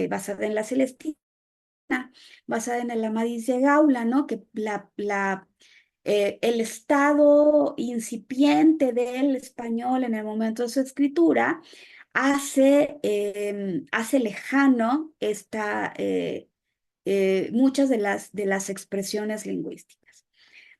basada en la Celestina, basada en el Amadís de Gaula, ¿no? Que el estado incipiente del español en el momento de su escritura hace lejano muchas de las expresiones lingüísticas.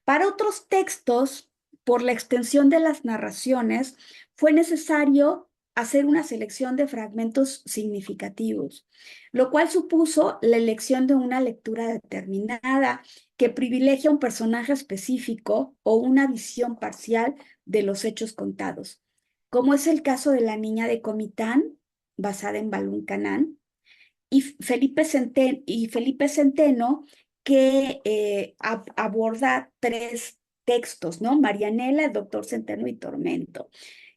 Para otros textos, por la extensión de las narraciones, fue necesario hacer una selección de fragmentos significativos, lo cual supuso la elección de una lectura determinada que privilegia un personaje específico o una visión parcial de los hechos contados, como es el caso de La niña de Comitán, basada en Balún Canán, y Felipe Centeno, que aborda tres textos, ¿no? Marianela, el doctor Centeno y Tormento.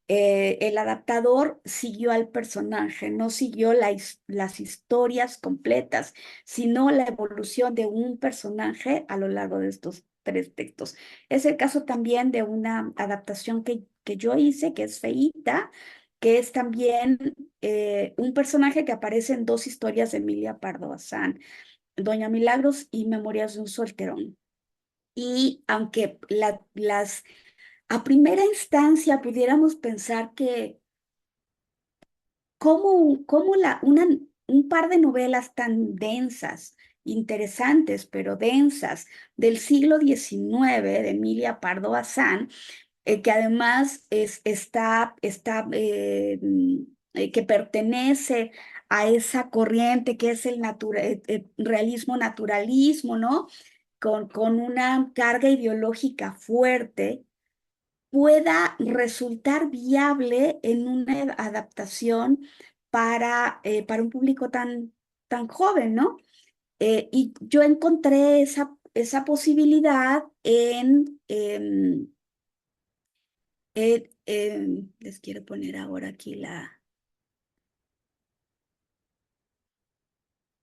El adaptador siguió al personaje, no siguió las historias completas, sino la evolución de un personaje a lo largo de estos tres textos. Es el caso también de una adaptación que yo hice, que es Feíta, que es también un personaje que aparece en dos historias de Emilia Pardo Bazán, Doña Milagros y Memorias de un solterón. Y aunque a primera instancia pudiéramos pensar que cómo un par de novelas tan densas, interesantes, pero densas, del siglo XIX, de Emilia Pardo Bazán, que además que pertenece a esa corriente que es el realismo naturalismo, ¿no? Con una carga ideológica fuerte, pueda resultar viable en una adaptación para un público tan joven, ¿no? Y yo encontré esa posibilidad les quiero poner ahora aquí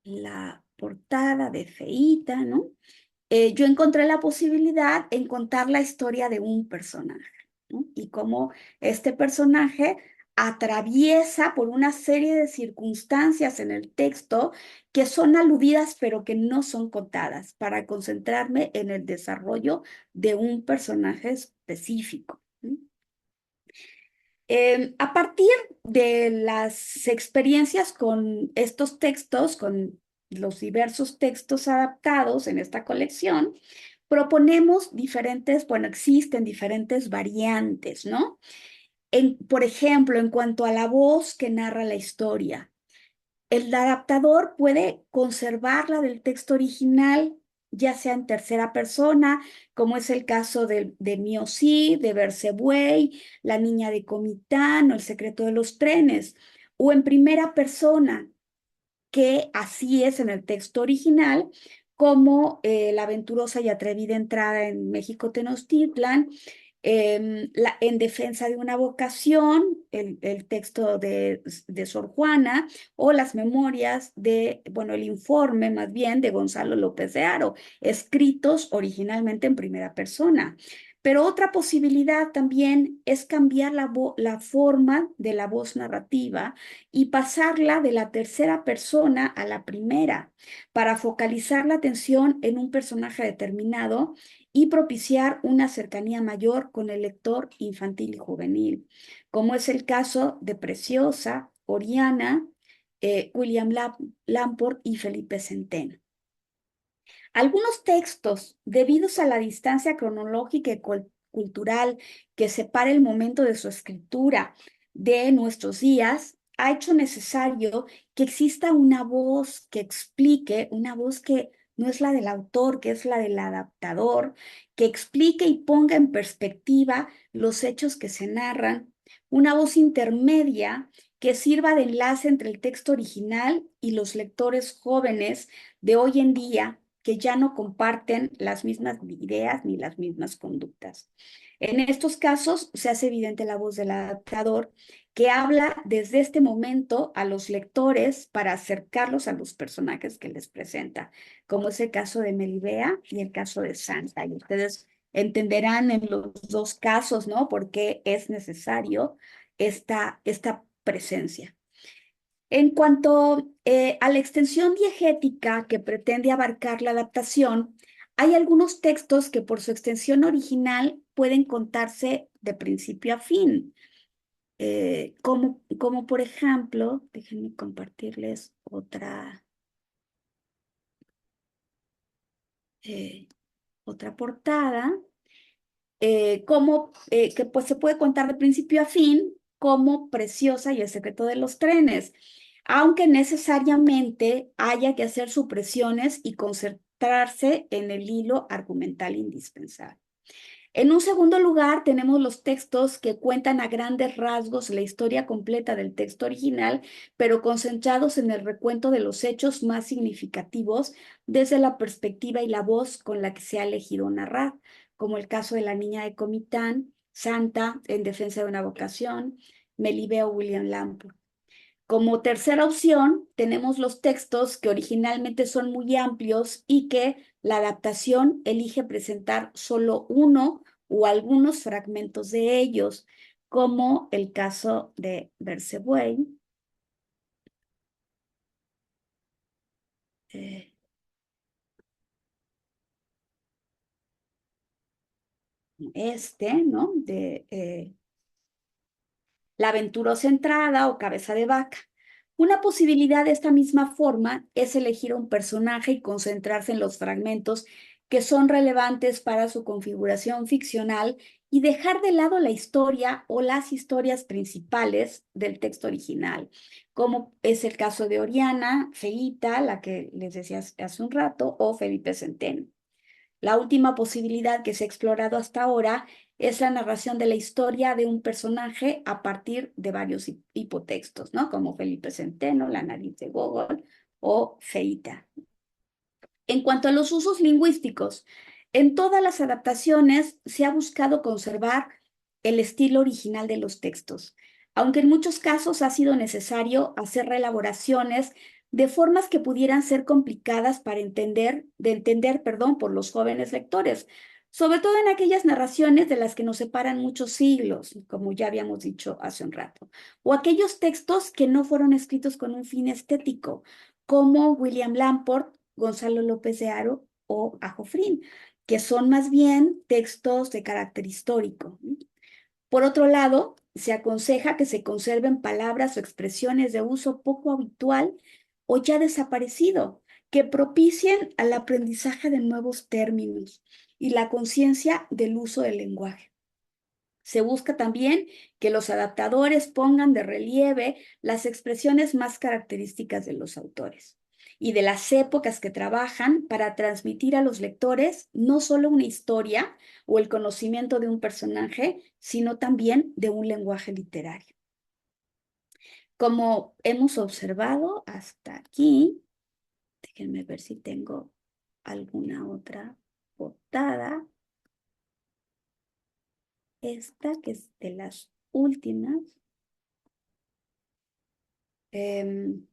la portada de Feíta, ¿no? Yo encontré la posibilidad en contar la historia de un personaje, ¿no? Y cómo este personaje atraviesa por una serie de circunstancias en el texto que son aludidas pero que no son contadas, para concentrarme en el desarrollo de un personaje específico, ¿no? A partir de las experiencias con estos textos, con los diversos textos adaptados en esta colección, proponemos diferentes, bueno, existen diferentes variantes, ¿no? Por ejemplo, en cuanto a la voz que narra la historia, el adaptador puede conservarla del texto original, ya sea en tercera persona, como es el caso de Mio Sí, de Berce Buey, La niña de Comitán o El secreto de los trenes, o en primera persona, que así es en el texto original, como La aventurosa y atrevida entrada en México Tenochtitlan, en defensa de una vocación, el texto de Sor Juana, o las memorias de, bueno, el informe más bien de Gonzalo López de Haro, escritos originalmente en primera persona. Pero otra posibilidad también es cambiar la forma de la voz narrativa y pasarla de la tercera persona a la primera para focalizar la atención en un personaje determinado y propiciar una cercanía mayor con el lector infantil y juvenil, como es el caso de Preciosa, Oriana, William Lamport y Felipe Centeno. Algunos textos, debidos a la distancia cronológica y cultural que separa el momento de su escritura de nuestros días, ha hecho necesario que exista una voz que explique, una voz que no es la del autor, que es la del adaptador, que explique y ponga en perspectiva los hechos que se narran, una voz intermedia que sirva de enlace entre el texto original y los lectores jóvenes de hoy en día que ya no comparten las mismas ideas ni las mismas conductas. En estos casos se hace evidente la voz del adaptador que habla desde este momento a los lectores para acercarlos a los personajes que les presenta, como es el caso de Melibea y el caso de Santa. Y ustedes entenderán en los dos casos, ¿no? Por qué es necesario esta presencia. En cuanto a la extensión diegética que pretende abarcar la adaptación, hay algunos textos que por su extensión original pueden contarse de principio a fin, como por ejemplo, déjenme compartirles eh, otra portada, que pues se puede contar de principio a fin como Preciosa y el secreto de los trenes, aunque necesariamente haya que hacer supresiones y concentrarse en el hilo argumental indispensable. En un segundo lugar, tenemos los textos que cuentan a grandes rasgos la historia completa del texto original, pero concentrados en el recuento de los hechos más significativos desde la perspectiva y la voz con la que se ha elegido narrar, como el caso de La niña de Comitán, Santa, En defensa de una vocación, Melibea o William Lampo. Como tercera opción, tenemos los textos que originalmente son muy amplios y que la adaptación elige presentar solo uno o algunos fragmentos de ellos, como el caso de Bercebuey, eh, ¿no? De La aventurosa entrada o cabeza de vaca. Una posibilidad de esta misma forma es elegir un personaje y concentrarse en los fragmentos que son relevantes para su configuración ficcional y dejar de lado la historia o las historias principales del texto original, como es el caso de Oriana, Feita, la que les decía hace un rato, o Felipe Centeno. La última posibilidad que se ha explorado hasta ahora es la narración de la historia de un personaje a partir de varios hipotextos, ¿no? Como Felipe Centeno, La nariz de Gogol o Feita. En cuanto a los usos lingüísticos, en todas las adaptaciones se ha buscado conservar el estilo original de los textos, aunque en muchos casos ha sido necesario hacer reelaboraciones de formas que pudieran ser complicadas de entender, perdón, por los jóvenes lectores, sobre todo en aquellas narraciones de las que nos separan muchos siglos, como ya habíamos dicho hace un rato, o aquellos textos que no fueron escritos con un fin estético, como William Lamport, Gonzalo López de Haro o Ajofrín, que son más bien textos de carácter histórico. Por otro lado, se aconseja que se conserven palabras o expresiones de uso poco habitual o ya desaparecido, que propicien al aprendizaje de nuevos términos y la conciencia del uso del lenguaje. Se busca también que los adaptadores pongan de relieve las expresiones más características de los autores y de las épocas que trabajan para transmitir a los lectores no solo una historia o el conocimiento de un personaje, sino también de un lenguaje literario. Como hemos observado hasta aquí, déjenme ver si tengo alguna otra portada. Esta, que es de las últimas. Em,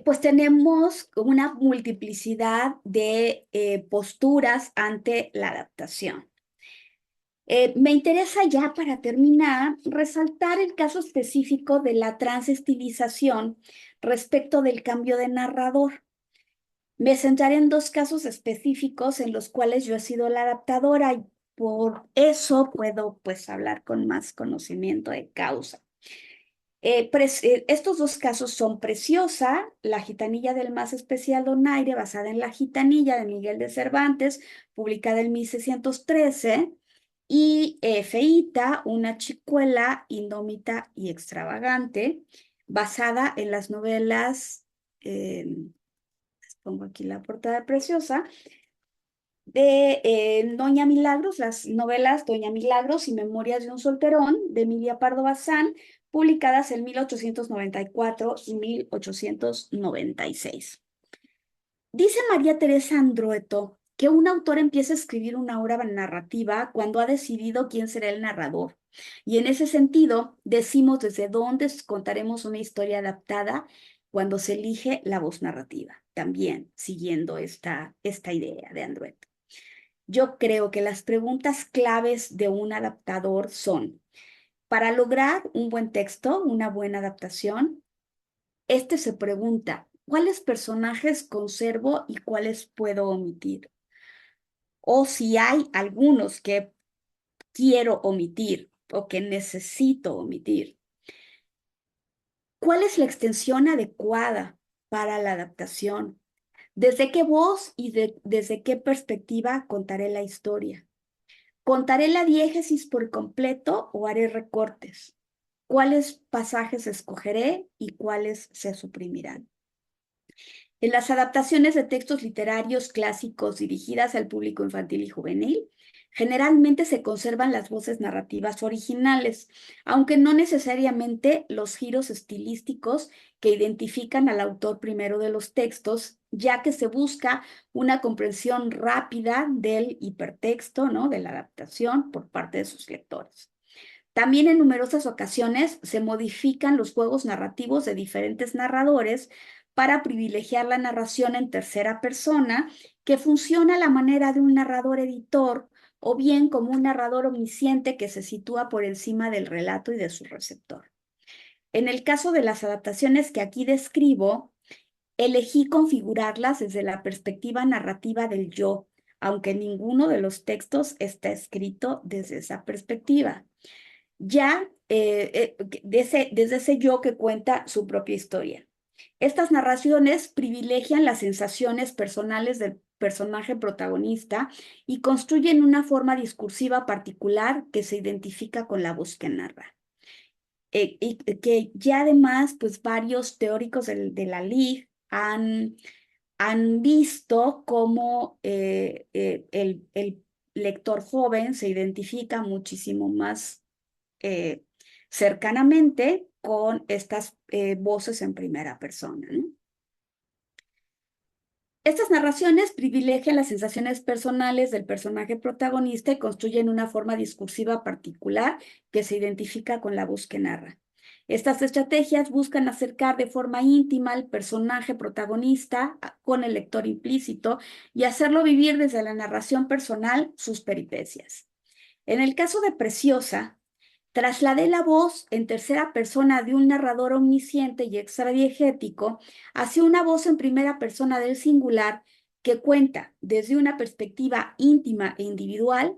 pues tenemos una multiplicidad de posturas ante la adaptación. Me interesa ya para terminar resaltar el caso específico de la transestilización respecto del cambio de narrador. Me centraré en dos casos específicos en los cuales yo he sido la adaptadora y por eso puedo pues hablar con más conocimiento de causa. Estos dos casos son Preciosa, la gitanilla del más especial donaire, basada en la gitanilla de Miguel de Cervantes, publicada en 1613, y Feíta, una chicuela indómita y extravagante, basada en las novelas, les pongo aquí la portada de Preciosa, de Doña Milagros, las novelas Doña Milagros y Memorias de un solterón de Emilia Pardo Bazán, publicadas en 1894 y 1896. Dice María Teresa Andrueto que un autor empieza a escribir una obra narrativa cuando ha decidido quién será el narrador. Y en ese sentido, decimos desde dónde contaremos una historia adaptada cuando se elige la voz narrativa, también siguiendo esta idea de Andrueto. Yo creo que las preguntas claves de un adaptador son, para lograr un buen texto, una buena adaptación, este se pregunta, ¿cuáles personajes conservo y cuáles puedo omitir? O si hay algunos que quiero omitir o que necesito omitir. ¿Cuál es la extensión adecuada para la adaptación? ¿Desde qué voz y desde qué perspectiva contaré la historia? ¿Contaré la diégesis por completo o haré recortes? ¿Cuáles pasajes escogeré y cuáles se suprimirán? En las adaptaciones de textos literarios clásicos dirigidas al público infantil y juvenil, generalmente se conservan las voces narrativas originales, aunque no necesariamente los giros estilísticos que identifican al autor primero de los textos, ya que se busca una comprensión rápida del hipertexto, ¿no? De la adaptación por parte de sus lectores. También en numerosas ocasiones se modifican los juegos narrativos de diferentes narradores para privilegiar la narración en tercera persona, que funciona a la manera de un narrador editor o bien como un narrador omnisciente que se sitúa por encima del relato y de su receptor. En el caso de las adaptaciones que aquí describo, elegí configurarlas desde la perspectiva narrativa del yo, aunque ninguno de los textos está escrito desde esa perspectiva ya desde ese yo que cuenta su propia historia. Estas narraciones privilegian las sensaciones personales del personaje protagonista y construyen una forma discursiva particular que se identifica con la voz que narra. Y que ya además, pues varios teóricos de la LIG han visto cómo el lector joven se identifica muchísimo más eh, cercanamente con estas voces en primera persona, ¿no? Estas narraciones privilegian las sensaciones personales del personaje protagonista y construyen una forma discursiva particular que se identifica con la voz que narra. Estas estrategias buscan acercar de forma íntima al personaje protagonista con el lector implícito y hacerlo vivir desde la narración personal sus peripecias. En el caso de Preciosa, trasladé la voz en tercera persona de un narrador omnisciente y extradiegético hacia una voz en primera persona del singular que cuenta desde una perspectiva íntima e individual,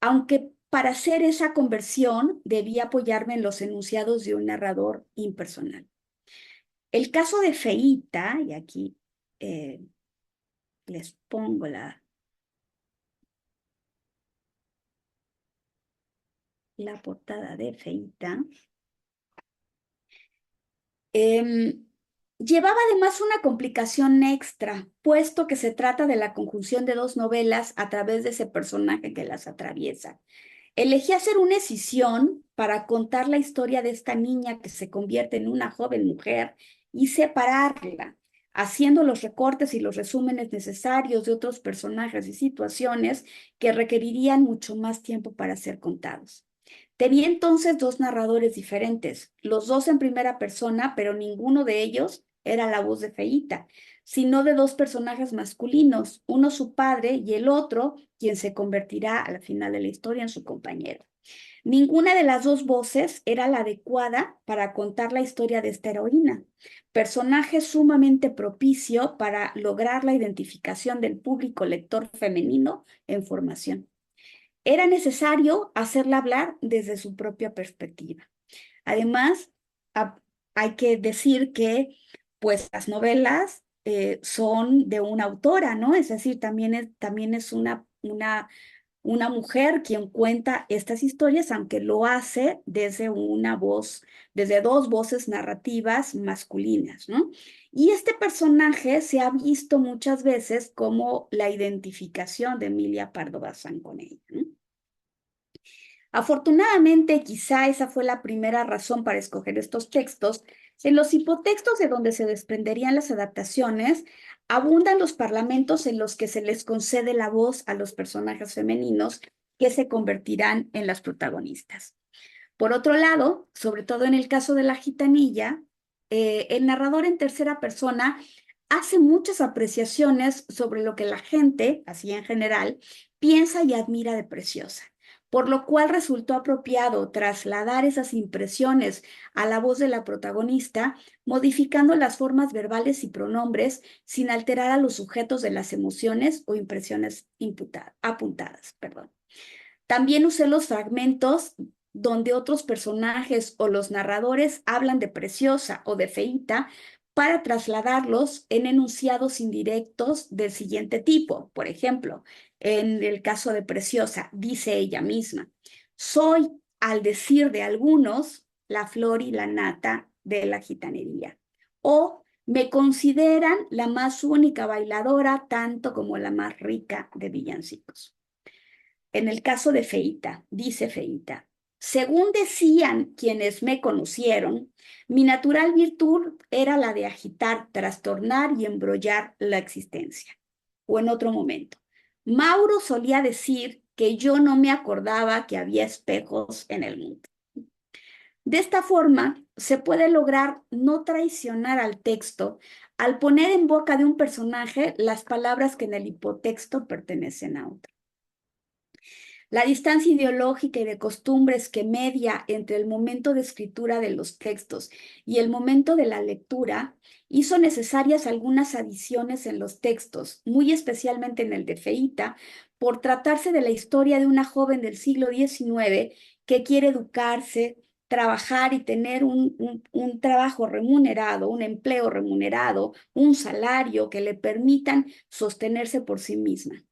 aunque para hacer esa conversión debía apoyarme en los enunciados de un narrador impersonal. El caso de Feíta, y aquí les pongo la portada de Feíta. Llevaba además una complicación extra, puesto que se trata de la conjunción de dos novelas a través de ese personaje que las atraviesa. Elegí hacer una escisión para contar la historia de esta niña que se convierte en una joven mujer y separarla, haciendo los recortes y los resúmenes necesarios de otros personajes y situaciones que requerirían mucho más tiempo para ser contados. Tenía entonces dos narradores diferentes, los dos en primera persona, pero ninguno de ellos era la voz de Feíta, sino de dos personajes masculinos, uno su padre y el otro quien se convertirá al final de la historia en su compañero. Ninguna de las dos voces era la adecuada para contar la historia de esta heroína, personaje sumamente propicio para lograr la identificación del público lector femenino en formación. Era necesario hacerla hablar desde su propia perspectiva. Además, hay que decir que pues las novelas son de una autora, ¿no? Es decir, también es una mujer quien cuenta estas historias, aunque lo hace desde una voz, desde dos voces narrativas masculinas, ¿no? Y este personaje se ha visto muchas veces como la identificación de Emilia Pardo Bazán con ella, ¿no? Afortunadamente, quizá esa fue la primera razón para escoger estos textos. En los hipotextos de donde se desprenderían las adaptaciones, abundan los parlamentos en los que se les concede la voz a los personajes femeninos que se convertirán en las protagonistas. Por otro lado, sobre todo en el caso de la gitanilla, el narrador en tercera persona hace muchas apreciaciones sobre lo que la gente, así en general, piensa y admira de Preciosa, por lo cual resultó apropiado trasladar esas impresiones a la voz de la protagonista, modificando las formas verbales y pronombres sin alterar a los sujetos de las emociones o impresiones apuntadas. Perdón. También usé los fragmentos donde otros personajes o los narradores hablan de Preciosa o de Feíta para trasladarlos en enunciados indirectos del siguiente tipo. Por ejemplo, en el caso de Preciosa, dice ella misma, soy, al decir de algunos, la flor y la nata de la gitanería. O me consideran la más única bailadora, tanto como la más rica de villancicos. En el caso de Feíta, dice Feíta, según decían quienes me conocieron, mi natural virtud era la de agitar, trastornar y embrollar la existencia. O en otro momento, Mauro solía decir que yo no me acordaba que había espejos en el mundo. De esta forma, se puede lograr no traicionar al texto al poner en boca de un personaje las palabras que en el hipotexto pertenecen a otro. La distancia ideológica y de costumbres que media entre el momento de escritura de los textos y el momento de la lectura hizo necesarias algunas adiciones en los textos, muy especialmente en el de Feíta, por tratarse de la historia de una joven del siglo XIX que quiere educarse, trabajar y tener un trabajo remunerado, un empleo remunerado, un salario que le permitan sostenerse por sí misma.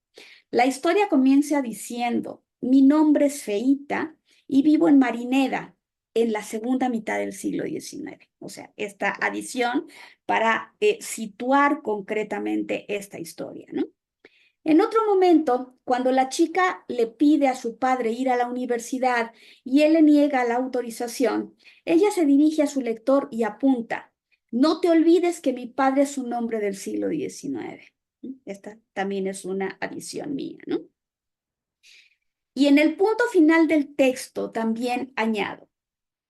La historia comienza diciendo, mi nombre es Feíta y vivo en Marineda en la segunda mitad del siglo XIX. O sea, esta adición para situar concretamente esta historia, ¿no? En otro momento, cuando la chica le pide a su padre ir a la universidad y él le niega la autorización, ella se dirige a su lector y apunta, no te olvides que mi padre es un hombre del siglo XIX. Esta también es una adición mía, ¿no? Y en el punto final del texto también añado,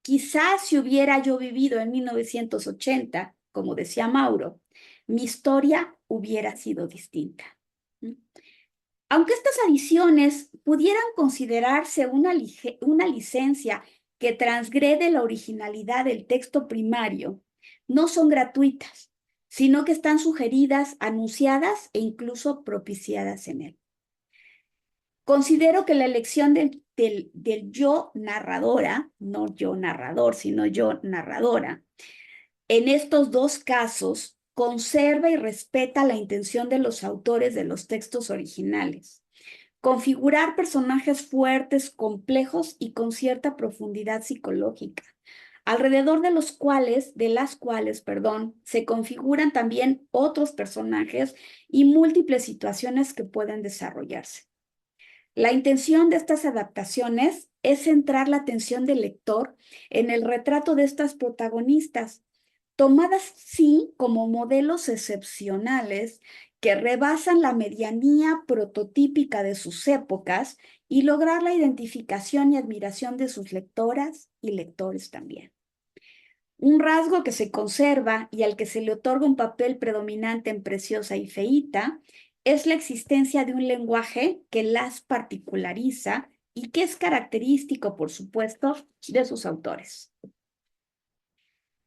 quizás si hubiera yo vivido en 1980, como decía Mauro, mi historia hubiera sido distinta. Aunque estas adiciones pudieran considerarse una licencia que transgrede la originalidad del texto primario, no son gratuitas, sino que están sugeridas, anunciadas e incluso propiciadas en él. Considero que la elección del yo narradora, no yo narrador, sino yo narradora, En estos dos casos, conserva y respeta la intención de los autores de los textos originales. Configurar personajes fuertes, complejos y con cierta profundidad psicológica, alrededor de las cuales, perdón, se configuran también otros personajes y múltiples situaciones que pueden desarrollarse. La intención de estas adaptaciones es centrar la atención del lector en el retrato de estas protagonistas, tomadas sí como modelos excepcionales que rebasan la medianía prototípica de sus épocas y lograr la identificación y admiración de sus lectoras y lectores también. Un rasgo que se conserva y al que se le otorga un papel predominante en Preciosa y Feíta es la existencia de un lenguaje que las particulariza y que es característico, por supuesto, de sus autores.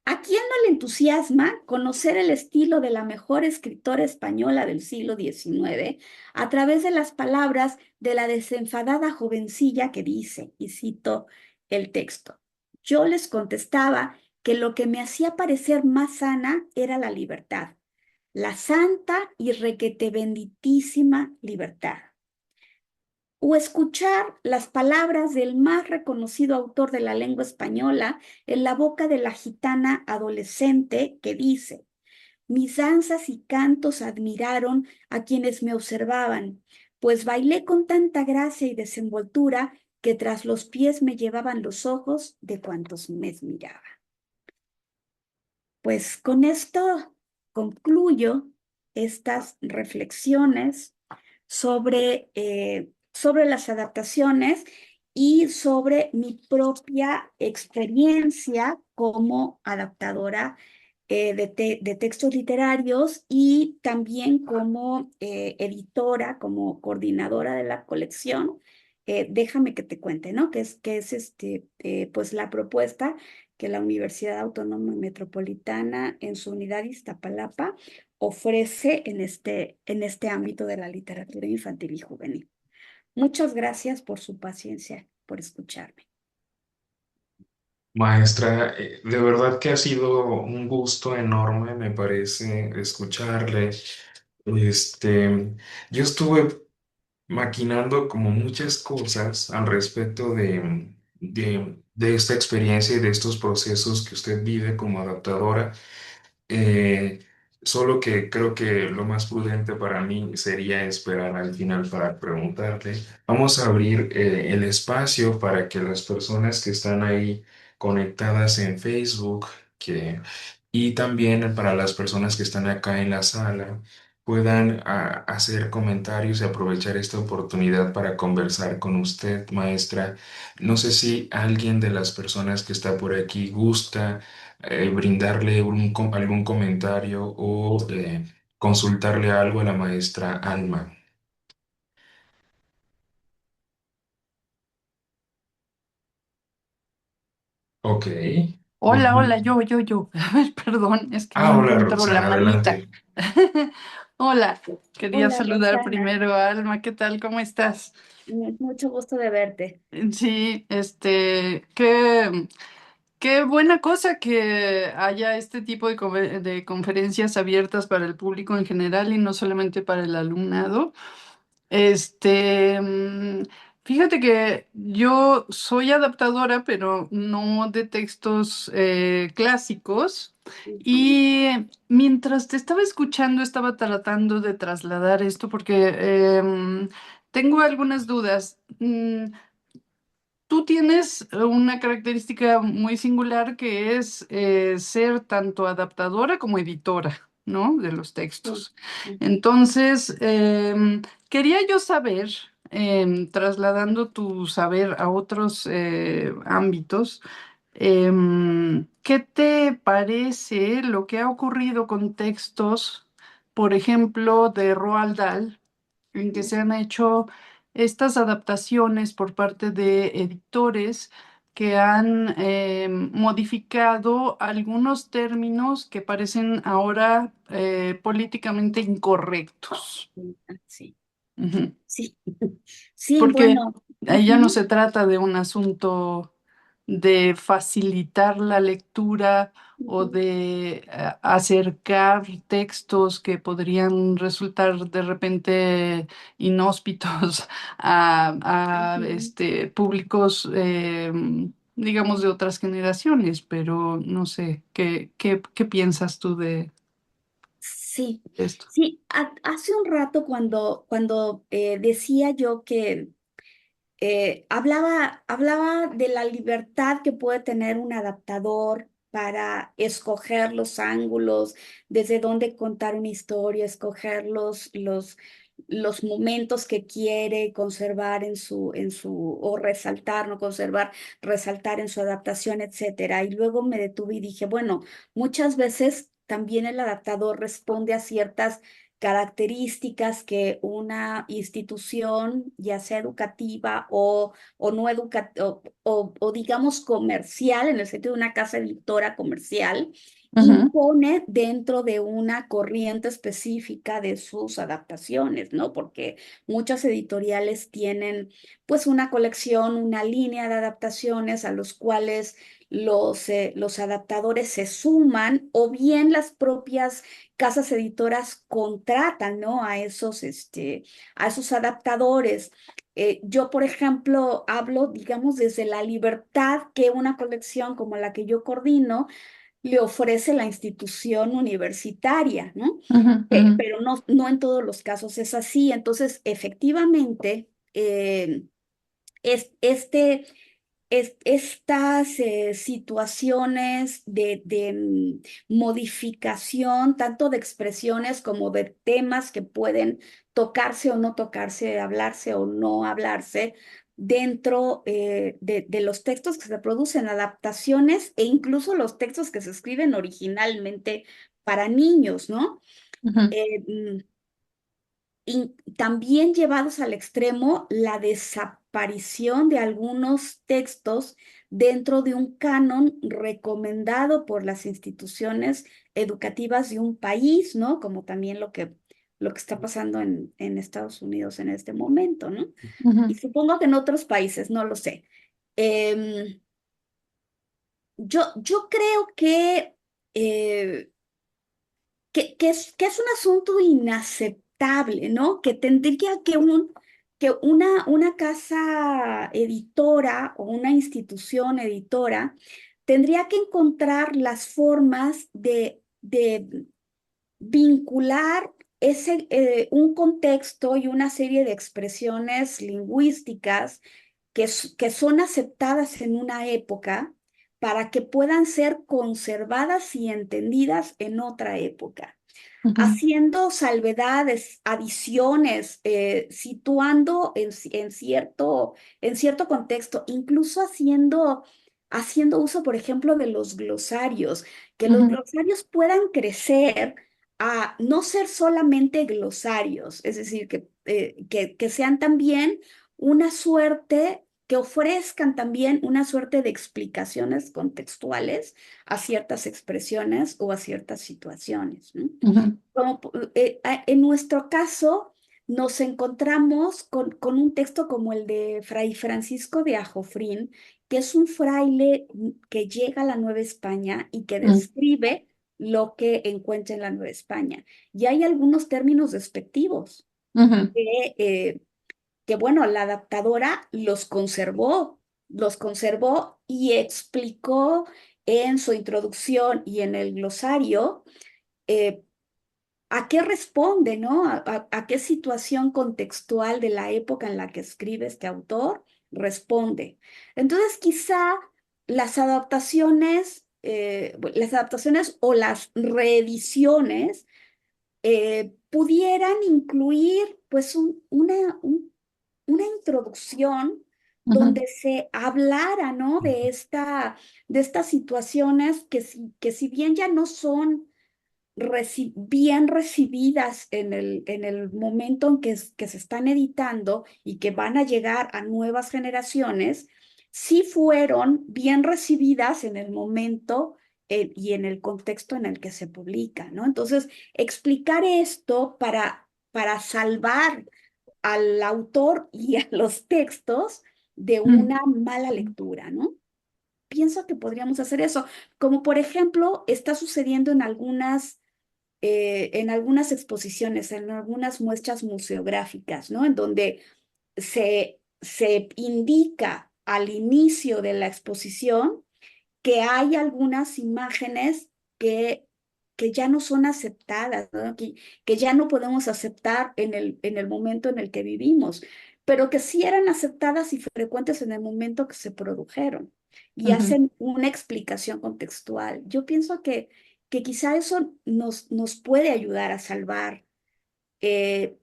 ¿A quién no le entusiasma conocer el estilo de la mejor escritora española del siglo XIX a través de las palabras de la desenfadada jovencilla que dice, y cito el texto: yo les contestaba que lo que me hacía parecer más sana era la libertad, la santa y requete benditísima libertad? O escuchar las palabras del más reconocido autor de la lengua española en la boca de la gitana adolescente que dice: mis danzas y cantos admiraron a quienes me observaban, pues bailé con tanta gracia y desenvoltura que tras los pies me llevaban los ojos de cuantos me miraban. Pues con esto concluyo estas reflexiones sobre las adaptaciones y sobre mi propia experiencia como adaptadora de textos literarios y también como editora, como coordinadora de la colección. Déjame que te cuente, ¿no? Pues la propuesta que la Universidad Autónoma Metropolitana en su unidad Iztapalapa ofrece en este ámbito de la literatura infantil y juvenil. Muchas gracias por su paciencia, por escucharme. Maestra, de verdad que ha sido un gusto enorme, me parece, escucharle. Este, yo estuve maquinando como muchas cosas al respecto de esta experiencia y de estos procesos que usted vive como adaptadora. Eh, Solo que creo que lo más prudente para mí sería esperar al final para preguntarle. Vamos a abrir el espacio para que las personas que están ahí conectadas en Facebook y también para las personas que están acá en la sala puedan hacer comentarios y aprovechar esta oportunidad para conversar con usted, maestra. No sé si alguien de las personas que está por aquí gusta brindarle algún comentario o consultarle algo a la maestra Alma. Ok. Hola, Ujú. hola, yo. A ver, perdón, es que no Ah, hola encuentro la Roxana, manita. adelante. Hola, quería Hola, saludar Rosana. primero a Alma. ¿Qué tal? ¿Cómo estás? Mucho gusto de verte. Sí, qué buena cosa que haya este tipo de conferencias abiertas para el público en general y no solamente para el alumnado. Este, mm, Fíjate que yo soy adaptadora, pero no de textos clásicos. Ujú. Y mientras te estaba escuchando, estaba tratando de trasladar esto porque tengo algunas dudas. Tú tienes una característica muy singular que es ser tanto adaptadora como editora, ¿no? De los Sí. textos. Ujú. Entonces, quería yo saber, trasladando tu saber a otros ámbitos, ¿qué te parece lo que ha ocurrido con textos, por ejemplo, de Roald Dahl, en que se han hecho estas adaptaciones por parte de editores que han modificado algunos términos que parecen ahora políticamente incorrectos? Sí, Ujú. sí, sí, Porque bueno. ahí ya no Ujú. se trata de un asunto de facilitar la lectura o Ujú, de acercar textos que podrían resultar de repente inhóspitos ujú. públicos, digamos, de otras generaciones, pero no sé, ¿qué piensas tú de Sí, esto? sí, hace un rato cuando decía yo que hablaba de la libertad que puede tener un adaptador para escoger los ángulos, desde dónde contar una historia, escoger los momentos que quiere conservar o resaltar, no conservar, resaltar en su adaptación, etcétera. Y luego me detuve y dije, bueno, muchas veces también el adaptador responde a ciertas características que una institución, ya sea educativa o no educativa, o digamos comercial, en el sentido de una casa editora comercial, Ujú, impone dentro de una corriente específica de sus adaptaciones, ¿no? Porque muchas editoriales tienen pues una colección, una línea de adaptaciones a los cuales los adaptadores se suman o bien las propias casas editoras contratan, ¿no? A esos adaptadores. Yo, por ejemplo, hablo, digamos, desde la libertad que una colección como la que yo coordino le ofrece la institución universitaria, ¿no? ujú, ujú, Pero no en todos los casos es así. Entonces, efectivamente, es, este estas situaciones de modificación, tanto de expresiones como de temas que pueden tocarse o no tocarse, hablarse o no hablarse, dentro de los textos que se producen, adaptaciones e incluso los textos que se escriben originalmente para niños, ¿no? ujú, Eh, mm, y también llevados al extremo, la desaparición de algunos textos dentro de un canon recomendado por las instituciones educativas de un país, ¿no? Como también lo que está pasando en Estados Unidos en este momento, ¿no? Y ujú, supongo que en otros países, no lo sé. Em, yo creo eh, que es un asunto inaceptable, ¿no? Que tendría que una casa editora o una institución editora tendría que encontrar las formas de vincular un contexto y una serie de expresiones lingüísticas que son aceptadas en una época para que puedan ser conservadas y entendidas en otra época, ujú, haciendo salvedades, adiciones, situando en cierto contexto, incluso haciendo uso, por ejemplo, de los glosarios, que los ujú, glosarios puedan crecer a no ser solamente glosarios, es decir, que sean también una suerte, que ofrezcan también una suerte de explicaciones contextuales a ciertas expresiones o a ciertas situaciones, ¿no? ujú, En nuestro caso, nos encontramos con un texto como el de Fray Francisco de Ajofrín, que es un fraile que llega a la Nueva España y que ujú, describe lo que encuentra en la Nueva España. Y hay algunos términos despectivos ujú, que bueno, la adaptadora los conservó y explicó en su introducción y en el glosario eh, a qué responde, ¿no? A qué situación contextual de la época en la que escribe este autor responde. Entonces, quizá las adaptaciones o las reediciones pudieran incluir pues una introducción ujú, donde se hablara, ¿no? De estas situaciones que si bien ya no son bien recibidas en el momento en que se están editando y que van a llegar a nuevas generaciones, sí fueron bien recibidas en el momento y en el contexto en el que se publica, ¿no? Entonces, explicar esto para salvar al autor y a los textos de ujú. una mala lectura, ¿no? pienso que podríamos hacer eso, como por ejemplo está sucediendo en algunas exposiciones, en algunas muestras museográficas, ¿no? En donde se indica al inicio de la exposición que hay algunas imágenes que ya no son aceptadas, ¿no? Que ya no podemos aceptar en el momento en el que vivimos, pero que sí eran aceptadas y frecuentes en el momento que se produjeron y Ujú, hacen una explicación contextual. Yo pienso que quizá eso nos puede ayudar a salvar eh,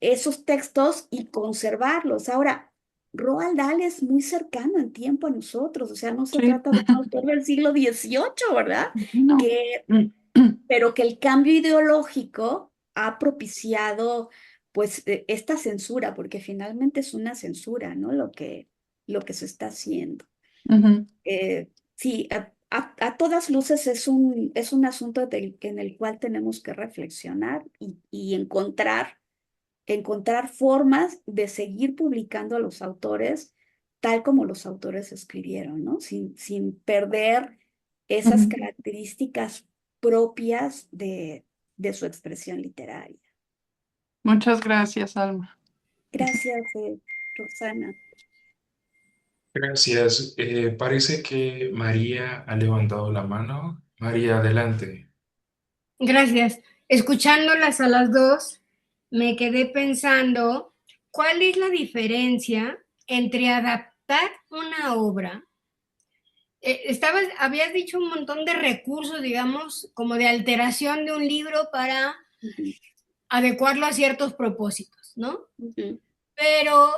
esos textos y conservarlos. Ahora, Roald Dahl es muy cercano en tiempo a nosotros, o sea, no se sí. trata de un autor del siglo XVIII, ¿verdad? No. Que, pero que el cambio ideológico ha propiciado, pues, esta censura, porque finalmente es una censura, ¿no? Lo que se está haciendo. Ujú. Sí, a todas luces es un asunto en el cual tenemos que reflexionar y encontrar formas de seguir publicando a los autores tal como los autores escribieron, ¿no? Sin perder esas Ujú. características propias de su expresión literaria. Muchas gracias, Alma. Gracias, Rosana. Gracias. Parece que María ha levantado la mano. María, adelante. Gracias. Escuchándolas a las dos, me quedé pensando, ¿cuál es la diferencia entre adaptar una obra? Habías dicho un montón de recursos, digamos, como de alteración de un libro para Ujú, adecuarlo a ciertos propósitos, ¿no? ujú. Pero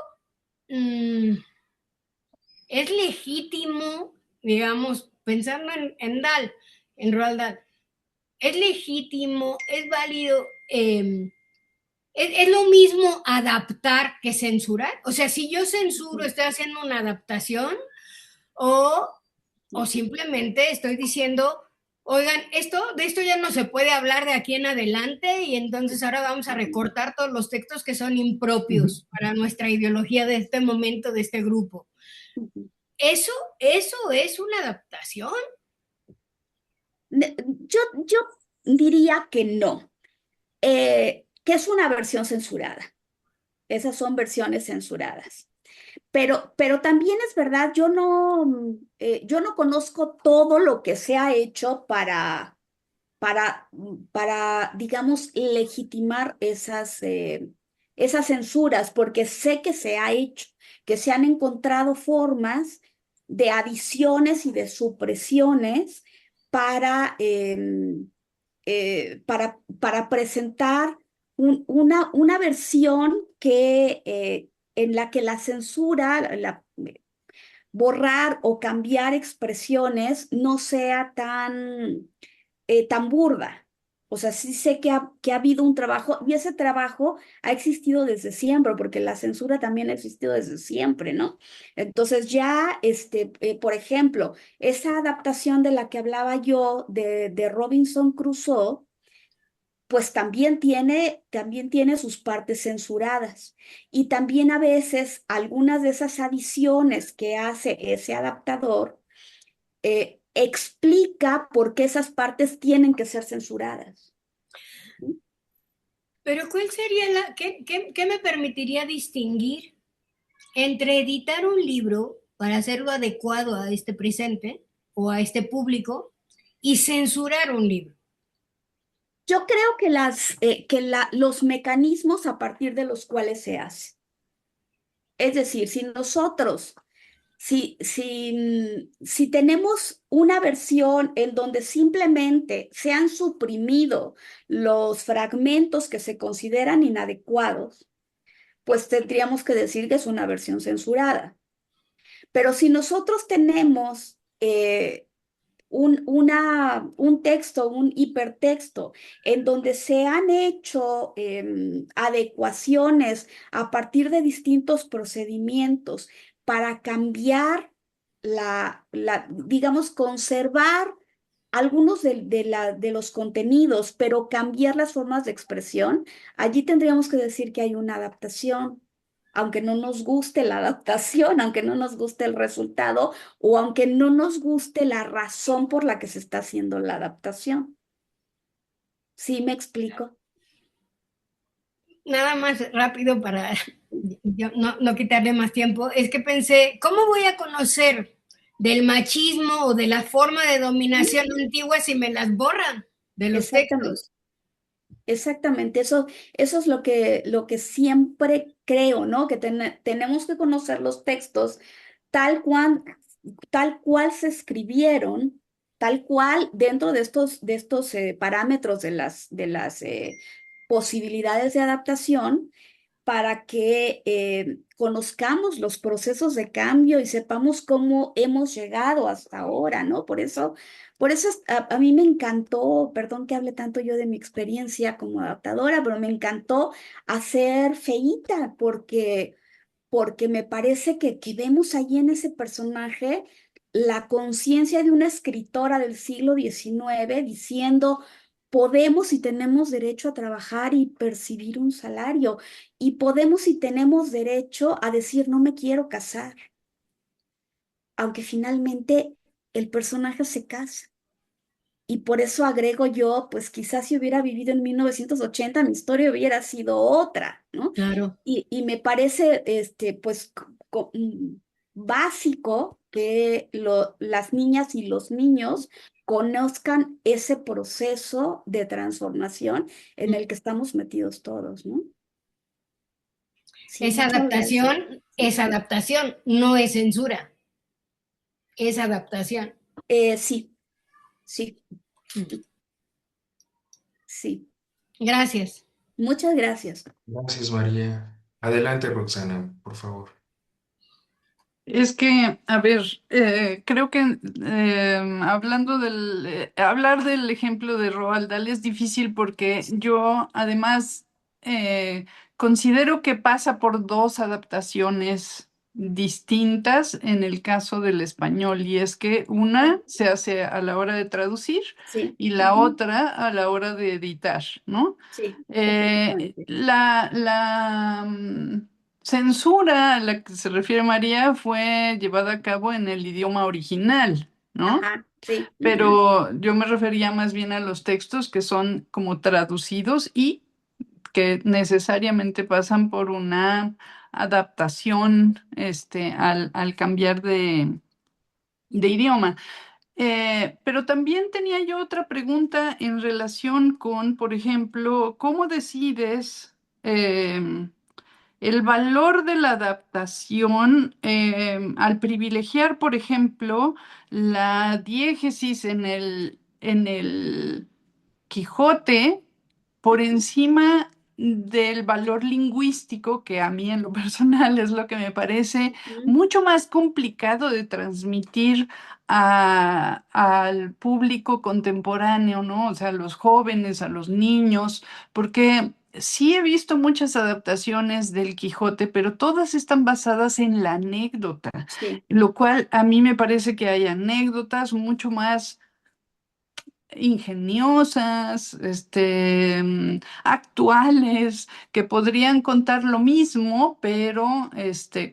mmm, es legítimo, digamos, pensando en Roald Dahl, es legítimo, es válido, es lo mismo adaptar que censurar. O sea, si yo censuro, estoy haciendo una adaptación o, o simplemente estoy diciendo, oigan, de esto ya no se puede hablar de aquí en adelante y entonces ahora vamos a recortar todos los textos que son impropios para nuestra ideología de este momento, de este grupo. Ujú. Eso, eso es una adaptación. Yo diría que no, que es una versión censurada. Esas son versiones censuradas. Pero también es verdad, yo no conozco todo lo que se ha hecho digamos, legitimar esas censuras, porque sé que se ha hecho, que se han encontrado formas de adiciones y de supresiones para, para presentar una versión en la que la censura, borrar o cambiar expresiones no sea tan burda. O sea, sí sé que ha habido un trabajo y ese trabajo ha existido desde siempre, porque la censura también ha existido desde siempre, ¿no? Entonces ya, por ejemplo, esa adaptación de la que hablaba yo de Robinson Crusoe, pues también tiene sus partes censuradas. Y también a veces algunas de esas adiciones que hace ese adaptador explica por qué esas partes tienen que ser censuradas. Pero ¿cuál sería qué me permitiría distinguir entre editar un libro para hacerlo adecuado a este presente o a este público y censurar un libro? Yo creo los mecanismos a partir de los cuales se hace. Es decir, si tenemos una versión en donde simplemente se han suprimido los fragmentos que se consideran inadecuados, pues tendríamos que decir que es una versión censurada. Pero si nosotros tenemos un texto, un hipertexto, en donde se han hecho adecuaciones a partir de distintos procedimientos para cambiar digamos, conservar algunos de los contenidos, pero cambiar las formas de expresión, allí tendríamos que decir que hay una adaptación. aunque no nos guste la adaptación, aunque no nos guste el resultado o aunque no nos guste la razón por la que se está haciendo la adaptación. ¿Sí me explico? Nada más rápido para no quitarle más tiempo, es que pensé, ¿cómo voy a conocer del machismo o de la forma de dominación antigua si me las borran de los Exactamente. textos? Exactamente, eso es lo que siempre creo, ¿no? Que tenemos que conocer los textos tal cual, tal cual se escribieron, tal cual dentro de estos parámetros de las posibilidades de adaptación para que conozcamos los procesos de cambio y sepamos cómo hemos llegado hasta ahora, ¿no? Por eso a mí me encantó, perdón que hable tanto yo de mi experiencia como adaptadora, pero me encantó hacer Feíta, porque me parece que vemos allí en ese personaje la conciencia de una escritora del siglo XIX diciendo, podemos y tenemos derecho a trabajar y percibir un salario, y podemos y tenemos derecho a decir, no me quiero casar, aunque finalmente el personaje se casa. Y por eso agrego yo, pues quizás si hubiera vivido en 1980, mi historia hubiera sido otra, ¿no? Claro. Y me parece, pues, básico que las niñas y los niños conozcan ese proceso de transformación en el que estamos metidos todos, ¿no? Sí, Esa muchas gracias. adaptación, no es censura, es adaptación. Sí, sí, sí. Gracias. Muchas gracias. Gracias, María. Adelante, Roxana, por favor. Es que, a ver, creo que hablando hablar del ejemplo de Roald Dahl es difícil porque yo además considero que pasa por dos adaptaciones distintas en el caso del español, y es que una se hace a la hora de traducir Sí, y la otra a la hora de editar, ¿no? sí, efectivamente. Censura a la que se refiere María fue llevada a cabo en el idioma original, ¿no? Ajá, sí. Pero yo me refería más bien a los textos que son como traducidos y que necesariamente pasan por una adaptación, al cambiar de idioma. Pero también tenía yo otra pregunta en relación con, por ejemplo, ¿cómo decides el valor de la adaptación al privilegiar, por ejemplo, la diégesis en el Quijote por encima del valor lingüístico, que a mí en lo personal es lo que me parece Ujú, mucho más complicado de transmitir al público contemporáneo, ¿no? O sea, a los jóvenes, a los niños, porque sí he visto muchas adaptaciones del Quijote, pero todas están basadas en la anécdota, sí, lo cual a mí me parece que hay anécdotas mucho más ingeniosas, actuales, que podrían contar lo mismo, pero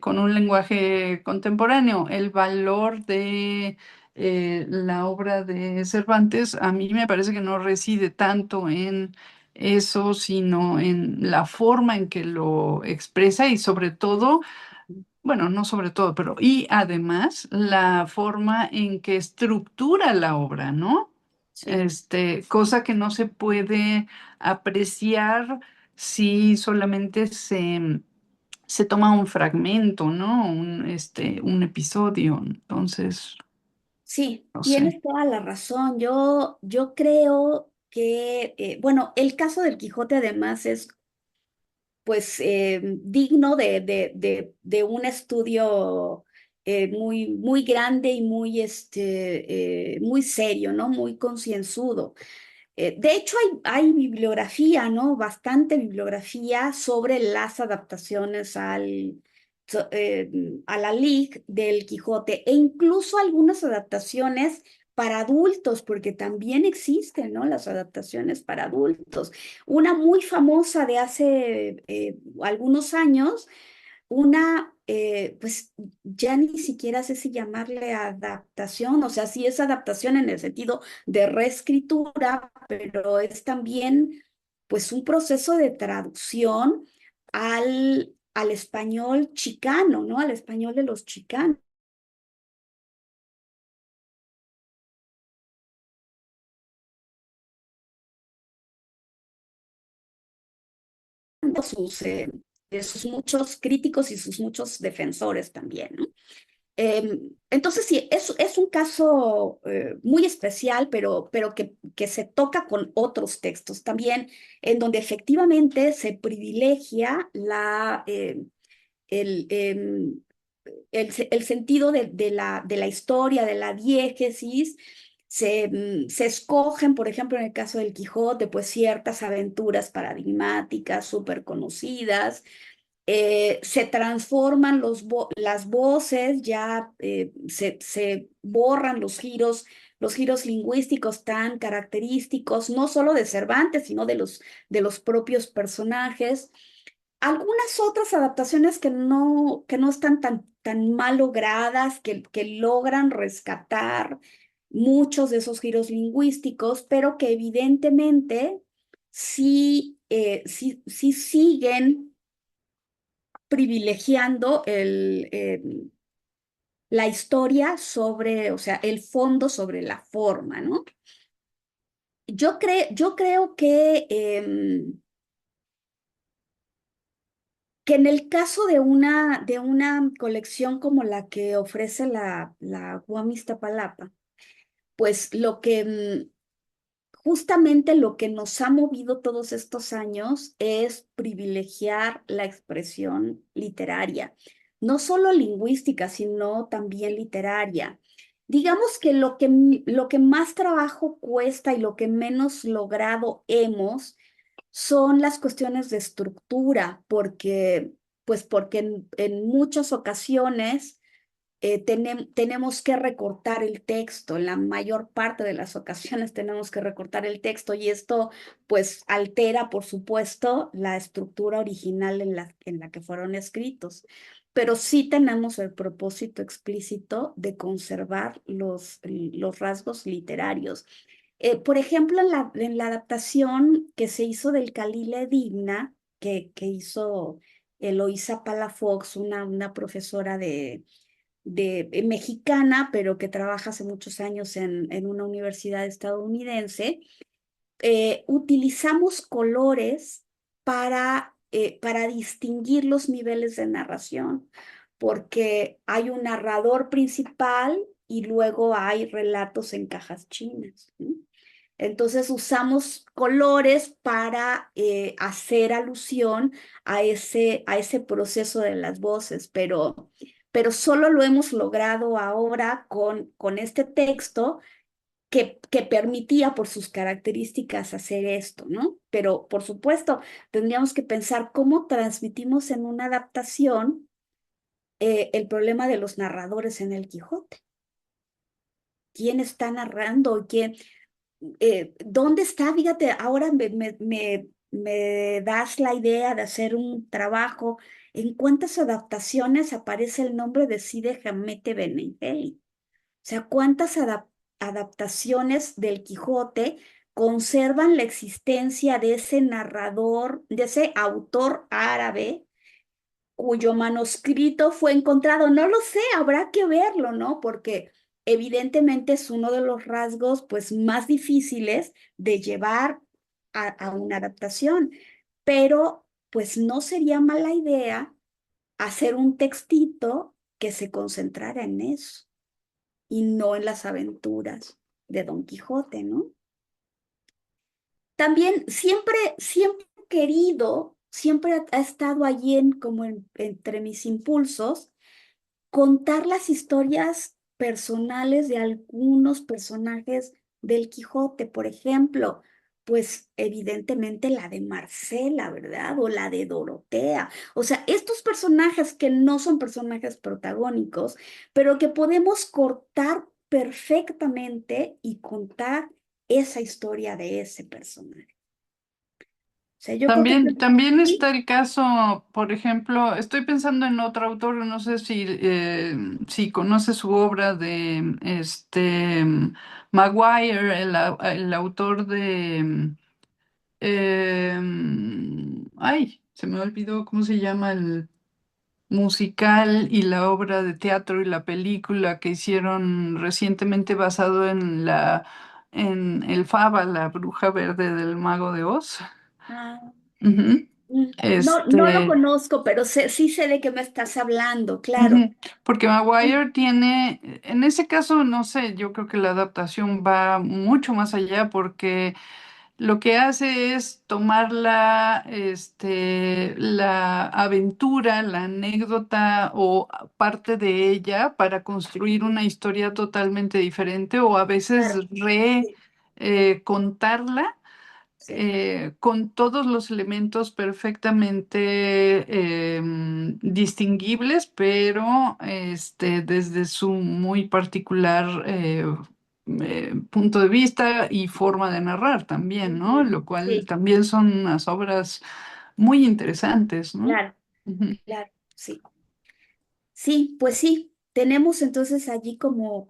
con un lenguaje contemporáneo. El valor de la obra de Cervantes a mí me parece que no reside tanto en eso, sino en la forma en que lo expresa y sobre todo, bueno, no sobre todo, pero y además la forma en que estructura la obra, ¿no? sí. Cosa que no se puede apreciar si solamente se toma un fragmento, ¿no? Un episodio. Entonces, Sí, no sé. tienes toda la razón. Yo creo que, bueno, el caso del Quijote además es pues digno de un estudio muy grande y muy serio, ¿no? Muy concienzudo. De hecho, hay bibliografía, ¿no? Bastante bibliografía sobre las adaptaciones a la Ligue del Quijote e incluso algunas adaptaciones para adultos, porque también existen, ¿no? Las adaptaciones para adultos. Una muy famosa de hace algunos años pues ya ni siquiera sé si llamarle adaptación, o sea, sí es adaptación en el sentido de reescritura, pero es también pues un proceso de traducción al español chicano, ¿no? Al español de los chicanos. Sus muchos críticos y sus muchos defensores también, ¿no? Entonces sí, es un caso muy especial, pero que se toca con otros textos también, en donde efectivamente se privilegia el, em, el sentido de la historia, de la diégesis. Se escogen, por ejemplo, en el caso del Quijote, pues ciertas aventuras paradigmáticas súper conocidas. Se transforman las voces, ya se borran los giros lingüísticos tan característicos, no solo de Cervantes, sino de los propios personajes. Algunas otras adaptaciones que no están tan mal logradas, que logran rescatar muchos de esos giros lingüísticos, pero que evidentemente sí siguen privilegiando la historia sobre, o sea, el fondo sobre la forma, ¿no? Yo creo que en el caso de una colección como la que ofrece la UAM Iztapalapa, pues justamente lo que nos ha movido todos estos años es privilegiar la expresión literaria, no solo lingüística, sino también literaria. Digamos que lo que más trabajo cuesta y lo que menos logrado hemos son las cuestiones de estructura, porque en muchas ocasiones tenemos que recortar el texto, en la mayor parte de las ocasiones tenemos que recortar el texto y esto pues altera, por supuesto, la estructura original en la que fueron escritos. Pero sí tenemos el propósito explícito de conservar los rasgos literarios. Por ejemplo, en la adaptación que se hizo del Calile Digna, que hizo Eloísa Palafox, una profesora mexicana, pero que trabaja hace muchos años en una universidad estadounidense, utilizamos colores para distinguir los niveles de narración, porque hay un narrador principal y luego hay relatos en cajas chinas, ¿no? Entonces usamos colores para hacer alusión a ese proceso de las voces, pero solo lo hemos logrado ahora con este texto que permitía por sus características hacer esto, ¿no? Pero por supuesto, tendríamos que pensar cómo transmitimos en una adaptación el problema de los narradores en el Quijote. ¿Quién está narrando? ¿Dónde está? Fíjate, ahora me das la idea de hacer un trabajo. ¿En cuántas adaptaciones aparece el nombre de Cide Hamete Benengeli? O sea, ¿cuántas adaptaciones del Quijote conservan la existencia de ese narrador, de ese autor árabe cuyo manuscrito fue encontrado? No lo sé, habrá que verlo, ¿no? Porque evidentemente es uno de los rasgos pues más difíciles de llevar a una adaptación, pero pues no sería mala idea hacer un textito que se concentrara en eso y no en las aventuras de Don Quijote, ¿no? También siempre he querido, siempre ha estado allí entre mis impulsos, contar las historias personales de algunos personajes del Quijote, por ejemplo, pues evidentemente la de Marcela, ¿verdad? O la de Dorotea. O sea, estos personajes que no son personajes protagónicos, pero que podemos cortar perfectamente y contar esa historia de ese personaje. sea, yo creo que También sí. está el caso, por ejemplo, estoy pensando en otro autor, no sé si conoce su obra de Maguire, el autor de ay, se me olvidó cómo se llama el musical y la obra de teatro y la película que hicieron recientemente basado en el Faba, la bruja verde del Mago de Oz. Ah, Ujú. no, no lo Este, conozco, pero sí sé de qué me estás hablando, claro. ujú, porque Sí, Maguire tiene, en ese caso, no sé, yo creo que la adaptación va mucho más allá porque lo que hace es tomar la aventura, la anécdota o parte de ella para construir una historia totalmente diferente o a veces claro, sí, contarla sí. con todos los elementos perfectamente distinguibles, pero desde su muy particular punto de vista y forma de narrar también, ¿no? Ujú, Lo cual sí, también son unas obras muy interesantes, ¿no? claro, Ujú, claro, sí. Sí, pues sí, tenemos entonces allí como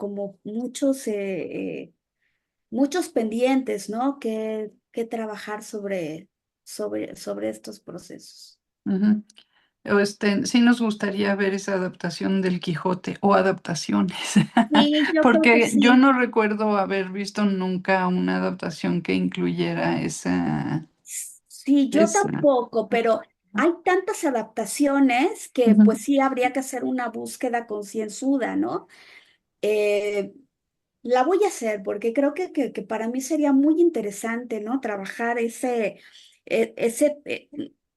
muchos pendientes, ¿no? Que trabajar sobre estos procesos. ujú. Sí nos gustaría ver esa adaptación del Quijote o adaptaciones, Sí, yo creo que porque yo sí. no recuerdo haber visto nunca una adaptación que incluyera Sí, yo esa. tampoco, pero hay tantas adaptaciones que Ujú, pues sí habría que hacer una búsqueda concienzuda, ¿no? Eh, la voy a hacer porque creo que para mí sería muy interesante, ¿no? Trabajar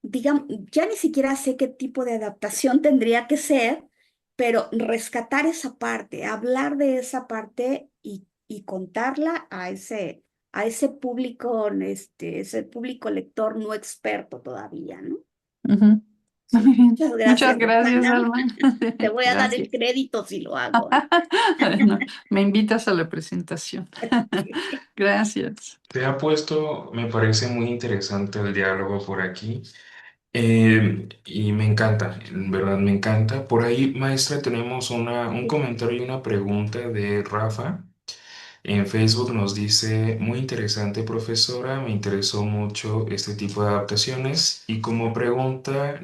digamos, ya ni siquiera sé qué tipo de adaptación tendría que ser, pero rescatar esa parte, hablar de esa parte y contarla a ese público, ese público lector no experto todavía, ¿no? ujú. Muy Sí. bien. Muchas Muchas gracias, gracias, Susana. Alma. Te voy a dar el Gracias. crédito si lo hago, ¿eh? Bueno, me invitas a la presentación. Gracias. Me parece muy interesante el diálogo por aquí. Y me encanta, en verdad me encanta. Por ahí, maestra, tenemos un comentario y una pregunta de Rafa. En Facebook nos dice, muy interesante, profesora, me interesó mucho este tipo de adaptaciones. Y como pregunta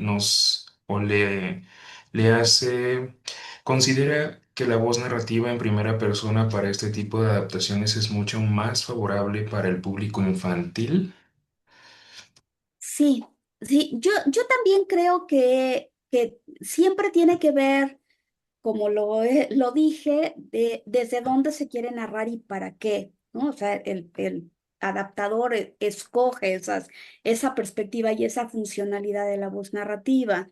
le hace, ¿considera que la voz narrativa en primera persona para este tipo de adaptaciones es mucho más favorable para el público infantil? Sí, sí, yo también creo que siempre tiene que ver, como lo dije, desde dónde se quiere narrar y para qué, ¿no? O sea, el adaptador escoge esa perspectiva y esa funcionalidad de la voz narrativa.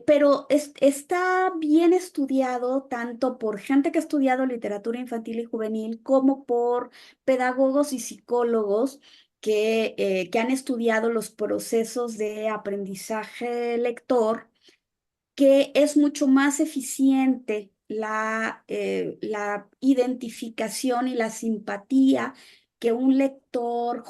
Pero está bien estudiado tanto por gente que ha estudiado literatura infantil y juvenil como por pedagogos y psicólogos que han estudiado los procesos de aprendizaje lector, que es mucho más eficiente la identificación y la simpatía que un lector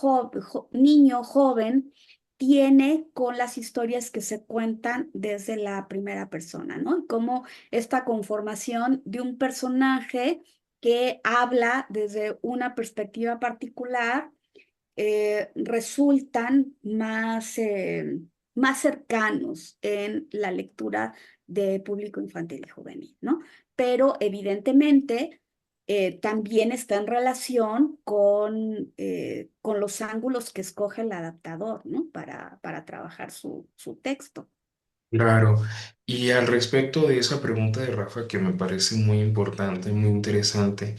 niño joven tiene con las historias que se cuentan desde la primera persona, ¿no? Y cómo esta conformación de un personaje que habla desde una perspectiva particular resultan más cercanos en la lectura de público infantil y juvenil, ¿no? Pero evidentemente también está en relación con los ángulos que escoge el adaptador, ¿no? Para trabajar su texto. Claro. Y al respecto de esa pregunta de Rafa, que me parece muy importante, muy interesante,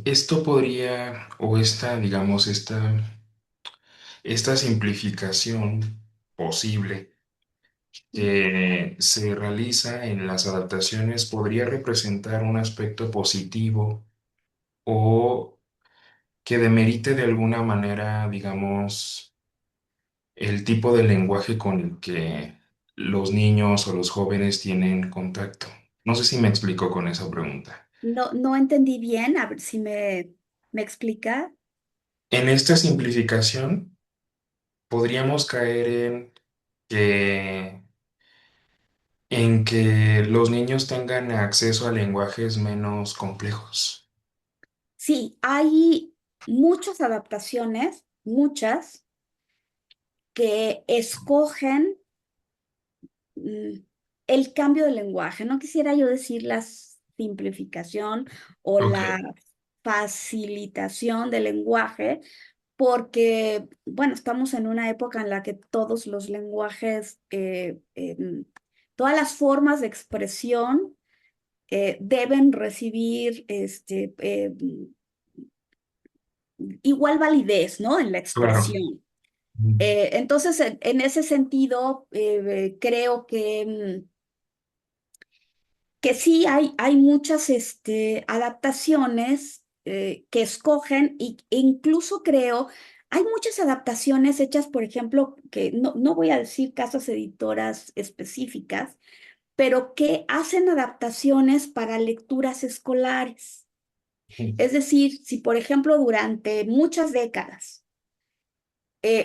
esto podría, o digamos, esta simplificación posible que se realiza en las adaptaciones podría representar un aspecto positivo o que demerite de alguna manera, digamos, el tipo de lenguaje con el que los niños o los jóvenes tienen contacto. No sé si me explico con esa pregunta. No, no entendí bien, a ver si me explica. En esta simplificación, podríamos caer que, en que los niños tengan acceso a lenguajes menos complejos. Sí, hay muchas adaptaciones, muchas, que escogen mm, el cambio de lenguaje. No quisiera yo decir la simplificación o Ok, la facilitación del lenguaje, porque, bueno, estamos en una época en la que todos los lenguajes, todas las formas de expresión deben recibir igual validez, ¿no? En la claro. expresión. Entonces, en ese sentido, creo que sí hay muchas adaptaciones que escogen e incluso creo, hay muchas adaptaciones hechas, por ejemplo, que no voy a decir casas editoras específicas, pero que hacen adaptaciones para lecturas escolares. Es decir, si por ejemplo durante muchas décadas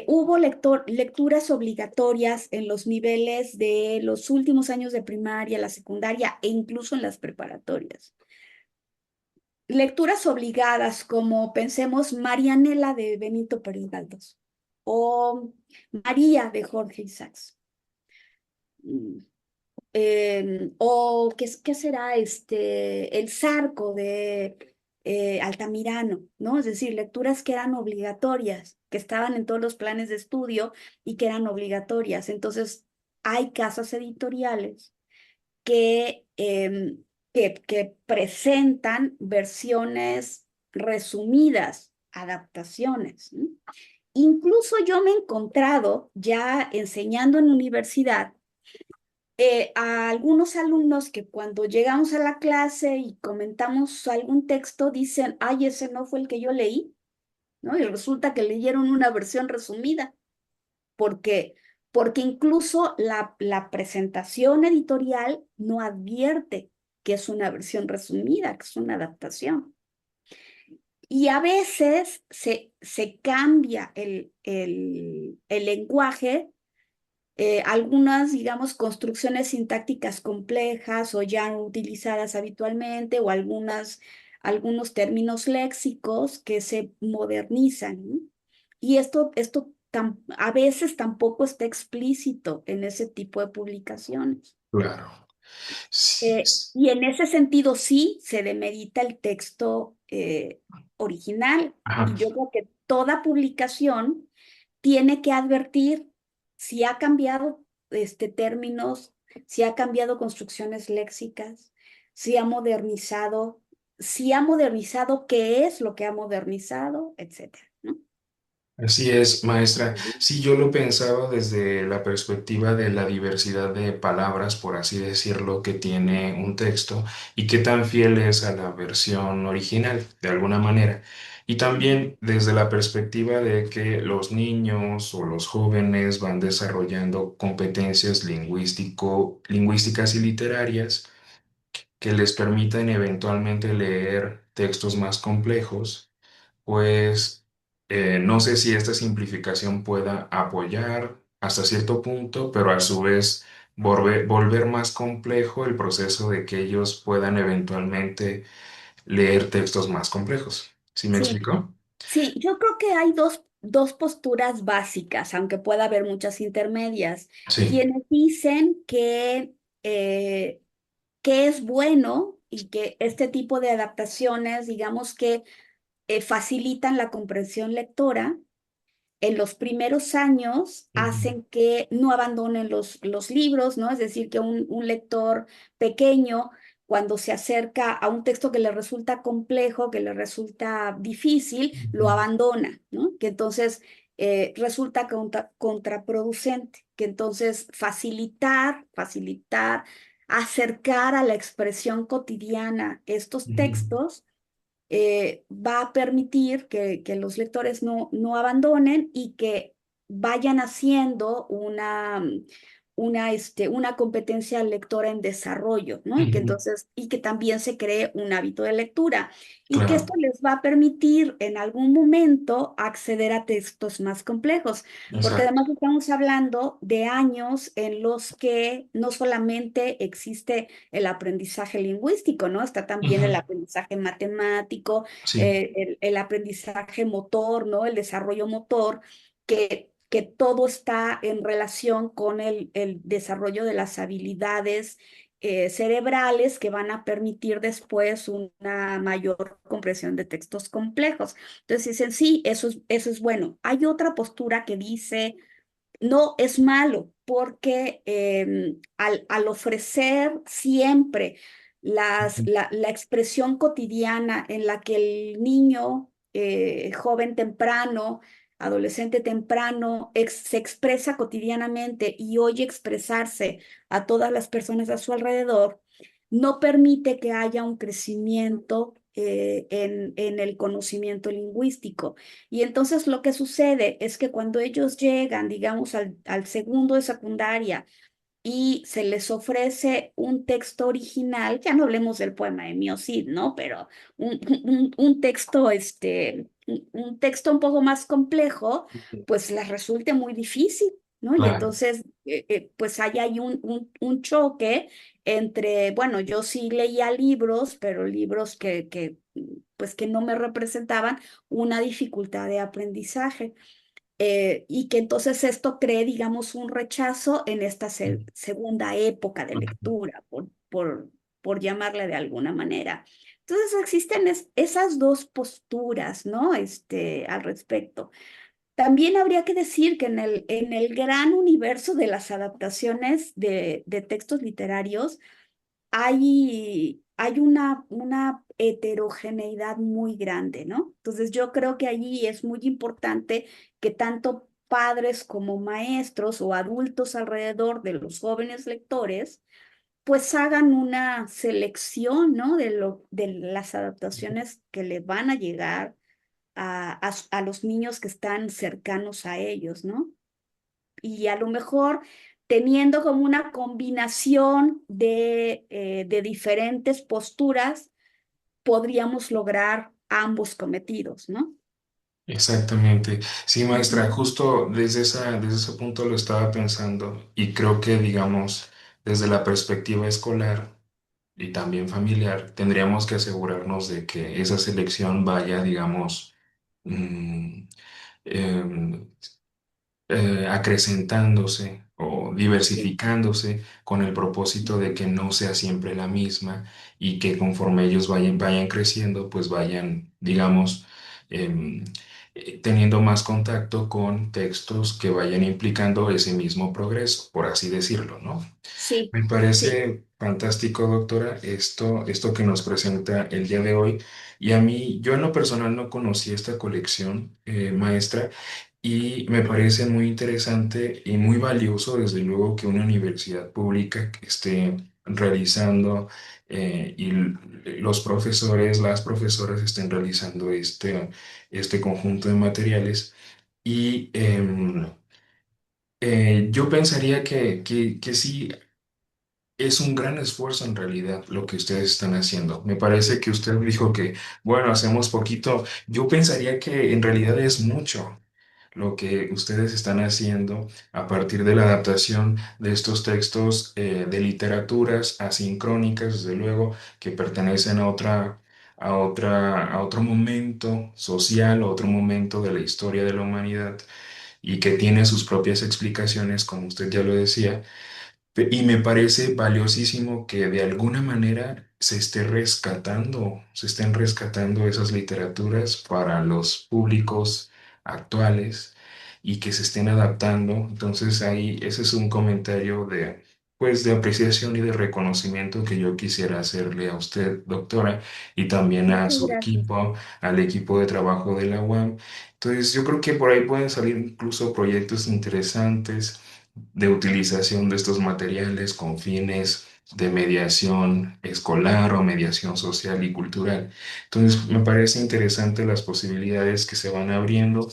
hubo lecturas obligatorias en los niveles de los últimos años de primaria, la secundaria e incluso en las preparatorias. Lecturas obligadas como pensemos Marianela de Benito Pérez Galdós o María de Jorge Isaacs. O qué será El Zarco de Altamirano, ¿no? Es decir, lecturas que eran obligatorias, que estaban en todos los planes de estudio y que eran obligatorias. Entonces, hay casas editoriales que presentan versiones resumidas, adaptaciones, ¿no? Incluso yo me he encontrado ya enseñando en universidad a algunos alumnos que cuando llegamos a la clase y comentamos algún texto dicen, ay, ese no fue el que yo leí, ¿no? Y resulta que leyeron una versión resumida, porque, porque incluso la presentación editorial no advierte que es una versión resumida, que es una adaptación. Y a veces se cambia el lenguaje, algunas, digamos, construcciones sintácticas complejas o ya no utilizadas habitualmente, o algunos términos léxicos que se modernizan, ¿no? Y esto a veces tampoco está explícito en ese tipo de publicaciones. Claro. Sí. Y en ese sentido sí se demerita el texto original. Ajá. Y yo creo que toda publicación tiene que advertir si ha cambiado términos, si ha cambiado construcciones léxicas, si ha modernizado qué es lo que ha modernizado, etcétera, ¿no? Así es, maestra. Sí, yo lo pensaba desde la perspectiva de la diversidad de palabras, por así decirlo, que tiene un texto y qué tan fiel es a la versión original, de alguna manera. Y también desde la perspectiva de que los niños o los jóvenes van desarrollando competencias lingüísticas y literarias que les permitan eventualmente leer textos más complejos, pues no sé si esta simplificación pueda apoyar hasta cierto punto, pero a su vez volver más complejo el proceso de que ellos puedan eventualmente leer textos más complejos. ¿Sí me Sí, explico? sí, yo creo que hay dos posturas básicas, aunque pueda haber muchas intermedias. Sí. Quienes dicen eh, que es bueno y que este tipo de adaptaciones, digamos que facilitan la comprensión lectora, en los primeros años Ujú. hacen que no abandonen los libros, ¿no? Es decir, que un lector pequeño, cuando se acerca a un texto que le resulta complejo, que le resulta difícil, lo Ujú. abandona, ¿no? Que entonces resulta contraproducente, que entonces facilitar, acercar a la expresión cotidiana estos Ujú. textos va a permitir que los lectores no abandonen y que vayan haciendo una competencia lectora en desarrollo, ¿no? Y que Ujú. entonces, y que también se cree un hábito de lectura y que esto Claro, les va a permitir en algún momento acceder a textos más complejos, porque exacto. además estamos hablando de años en los que no solamente existe el aprendizaje lingüístico, ¿no? Está también el Ujú. aprendizaje matemático, Sí, el aprendizaje motor, ¿no? El desarrollo motor, que todo está en relación con el desarrollo de las habilidades cerebrales que van a permitir después una mayor comprensión de textos complejos. Entonces dicen, sí, eso es bueno. Hay otra postura que dice, no es malo, porque al ofrecer siempre ujú, la expresión cotidiana en la que el niño, joven temprano, adolescente temprano, se expresa cotidianamente y oye expresarse a todas las personas a su alrededor, no permite que haya un crecimiento en el conocimiento lingüístico. Y entonces lo que sucede es que cuando ellos llegan, digamos, al segundo de secundaria y se les ofrece un texto original, ya no hablemos del poema de Mio Cid, ¿no? Pero un texto, un texto un poco más complejo, ujú. pues les resulte muy difícil, ¿no? Y Claro, entonces, pues ahí hay un choque entre, bueno, yo sí leía libros, pero libros pues que no me representaban una dificultad de aprendizaje. Y que entonces esto cree, digamos, un rechazo en esta segunda época de ujú. lectura, por llamarle de alguna manera. Entonces existen esas dos posturas, ¿no? Al respecto. También habría que decir que en el gran universo de las adaptaciones de textos literarios, hay una heterogeneidad muy grande, ¿no? Entonces yo creo que allí es muy importante que tanto padres como maestros o adultos alrededor de los jóvenes lectores, pues hagan una selección, ¿no? De las adaptaciones que le van a llegar a los niños que están cercanos a ellos, ¿no? Y a lo mejor teniendo como una combinación de diferentes posturas, podríamos lograr ambos cometidos, ¿no? Exactamente. Sí, maestra, Ujú. justo desde ese punto lo estaba pensando y creo que, digamos, desde la perspectiva escolar y también familiar, tendríamos que asegurarnos de que esa selección vaya, digamos, mm, em, acrecentándose o Sí, diversificándose con el propósito de que no sea siempre la misma y que conforme ellos vayan creciendo, pues vayan, digamos, em, teniendo más contacto con textos que vayan implicando ese mismo progreso, por así decirlo, ¿no? sí, Me sí. parece fantástico, doctora, esto que nos presenta el día de hoy. Y a mí, yo en lo personal no conocí esta colección, maestra, y me parece muy interesante y muy valioso, desde luego, que una universidad pública que esté realizando los profesores, las profesoras estén realizando este conjunto de materiales. Y yo pensaría que sí. Es un gran esfuerzo en realidad lo que ustedes están haciendo. Me parece que usted dijo que, bueno, hacemos poquito. Yo pensaría que en realidad es mucho lo que ustedes están haciendo a partir de la adaptación de estos textos de literaturas asincrónicas, desde luego, que pertenecen a otro momento social, a otro momento de la historia de la humanidad y que tiene sus propias explicaciones, como usted ya lo decía. Y me parece valiosísimo que de alguna manera se estén rescatando esas literaturas para los públicos actuales y que se estén adaptando. Entonces ahí ese es un comentario pues, de apreciación y de reconocimiento que yo quisiera hacerle a usted, doctora, y también a Muchas su gracias. equipo, al equipo de trabajo de la UAM. Entonces yo creo que por ahí pueden salir incluso proyectos interesantes de utilización de estos materiales con fines de mediación escolar o mediación social y cultural. Entonces, me parece interesante las posibilidades que se van abriendo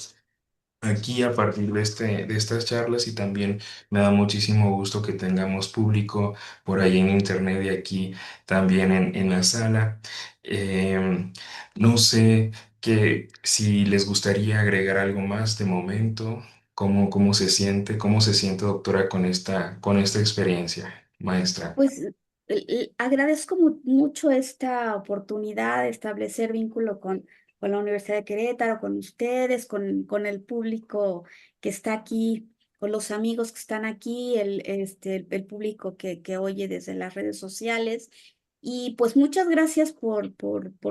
aquí a partir de estas charlas y también me da muchísimo gusto que tengamos público por ahí en internet y aquí también en la sala. Em, no sé que si les gustaría agregar algo más de momento, cómo se siente, doctora, con esta experiencia, maestra. Pues agradezco mucho esta oportunidad de establecer vínculo con la Universidad de Querétaro, con ustedes, con el público que está aquí, con los amigos que están aquí, el público que oye desde las redes sociales. Y pues muchas gracias por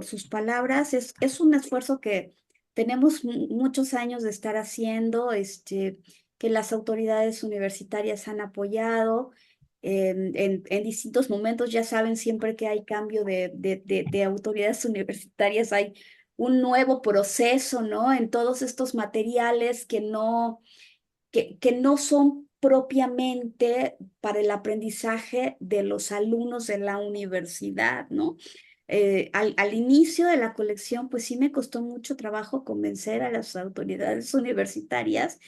sus palabras. Es un esfuerzo que tenemos muchos años de estar haciendo, que las autoridades universitarias han apoyado en distintos momentos. Ya saben, siempre que hay cambio de autoridades universitarias, hay un nuevo proceso, ¿no? En todos estos materiales que no son propiamente para el aprendizaje de los alumnos de la universidad, ¿no? Al inicio de la colección, pues sí me costó mucho trabajo convencer a las autoridades universitarias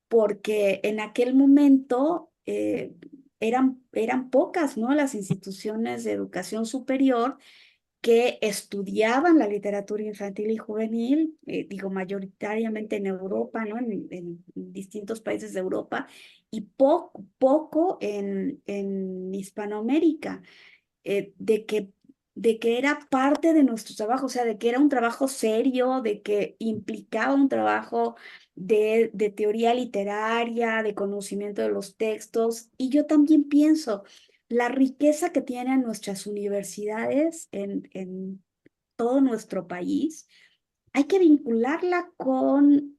porque en aquel momento eran pocas, ¿no? Las instituciones de educación superior que estudiaban la literatura infantil y juvenil, digo, mayoritariamente en Europa, ¿no? En distintos países de Europa, y poco en Hispanoamérica, eh, de que, de que era parte de nuestro trabajo, o sea, de que era un trabajo serio, de que implicaba un trabajo de teoría literaria, de conocimiento de los textos. Y yo también pienso, la riqueza que tienen nuestras universidades en todo nuestro país, hay que vincularla con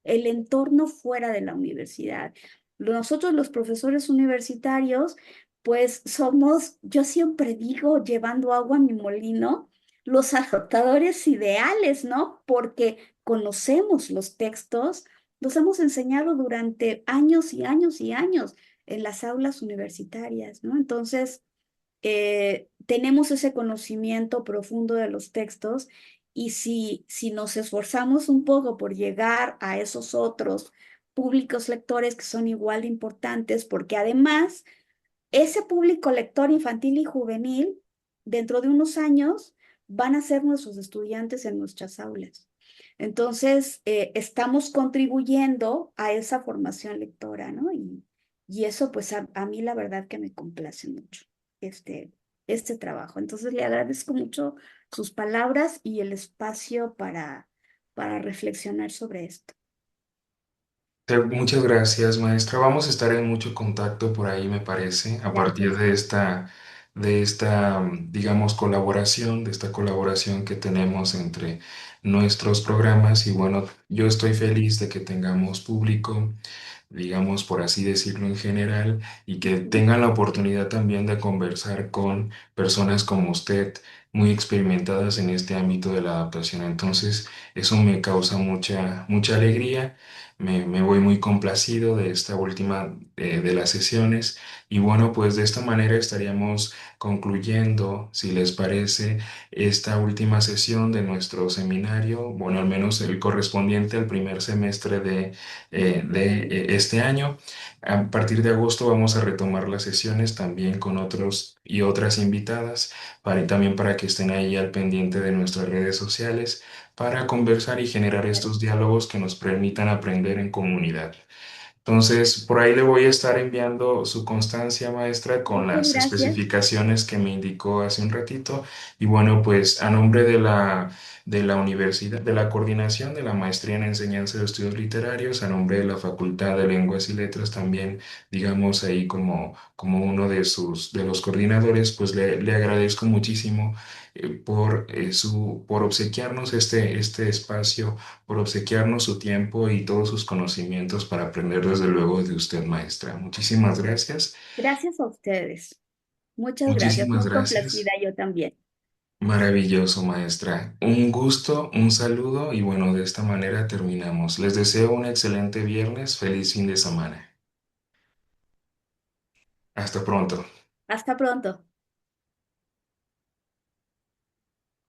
el entorno fuera de la universidad. Nosotros los profesores universitarios, pues somos, yo siempre digo, llevando agua a mi molino, los adaptadores ideales, ¿no? Porque conocemos los textos, los hemos enseñado durante años y años y años en las aulas universitarias, ¿no? Entonces, tenemos ese conocimiento profundo de los textos y si nos esforzamos un poco por llegar a esos otros públicos lectores que son igual de importantes, porque además ese público lector infantil y juvenil, dentro de unos años, van a ser nuestros estudiantes en nuestras aulas. Entonces, estamos contribuyendo a esa formación lectora, ¿no? Y eso, pues, a mí la verdad que me complace mucho, este, este trabajo. Entonces, le agradezco mucho sus palabras y el espacio para reflexionar sobre esto. Muchas gracias, maestra. Vamos a estar en mucho contacto por ahí, me parece, a partir Gracias. de esta, digamos, colaboración, de esta colaboración que tenemos entre nuestros programas. Y bueno, yo estoy feliz de que tengamos público, digamos, por así decirlo en general, y que Ujú. tengan la oportunidad también de conversar con personas como usted, muy experimentadas en este ámbito de la adaptación. Entonces, eso me causa mucha alegría. Me voy muy complacido de esta última de las sesiones y bueno, pues de esta manera estaríamos concluyendo, si les parece, esta última sesión de nuestro seminario, bueno, al menos el correspondiente al primer semestre de este año. A partir de agosto vamos a retomar las sesiones también con otros y otras invitadas, también para que estén ahí al pendiente de nuestras redes sociales para conversar y generar estos diálogos que nos permitan aprender en comunidad. Entonces, por ahí le voy a estar enviando su constancia, maestra, con Muchas las gracias. especificaciones que me indicó hace un ratito. Y bueno, pues a nombre de la universidad, de la coordinación de la maestría en enseñanza de estudios literarios, a nombre de la Facultad de Lenguas y Letras también, digamos ahí como uno de los coordinadores, pues le agradezco muchísimo por obsequiarnos este espacio, por obsequiarnos su tiempo y todos sus conocimientos para aprender desde luego de usted, maestra. Muchísimas gracias. Gracias a ustedes. Muchas gracias. Muchísimas Muy complacida gracias. yo también. Maravilloso, maestra. Un gusto, un saludo y bueno, de esta manera terminamos. Les deseo un excelente viernes, feliz fin de semana. Hasta pronto. Hasta pronto.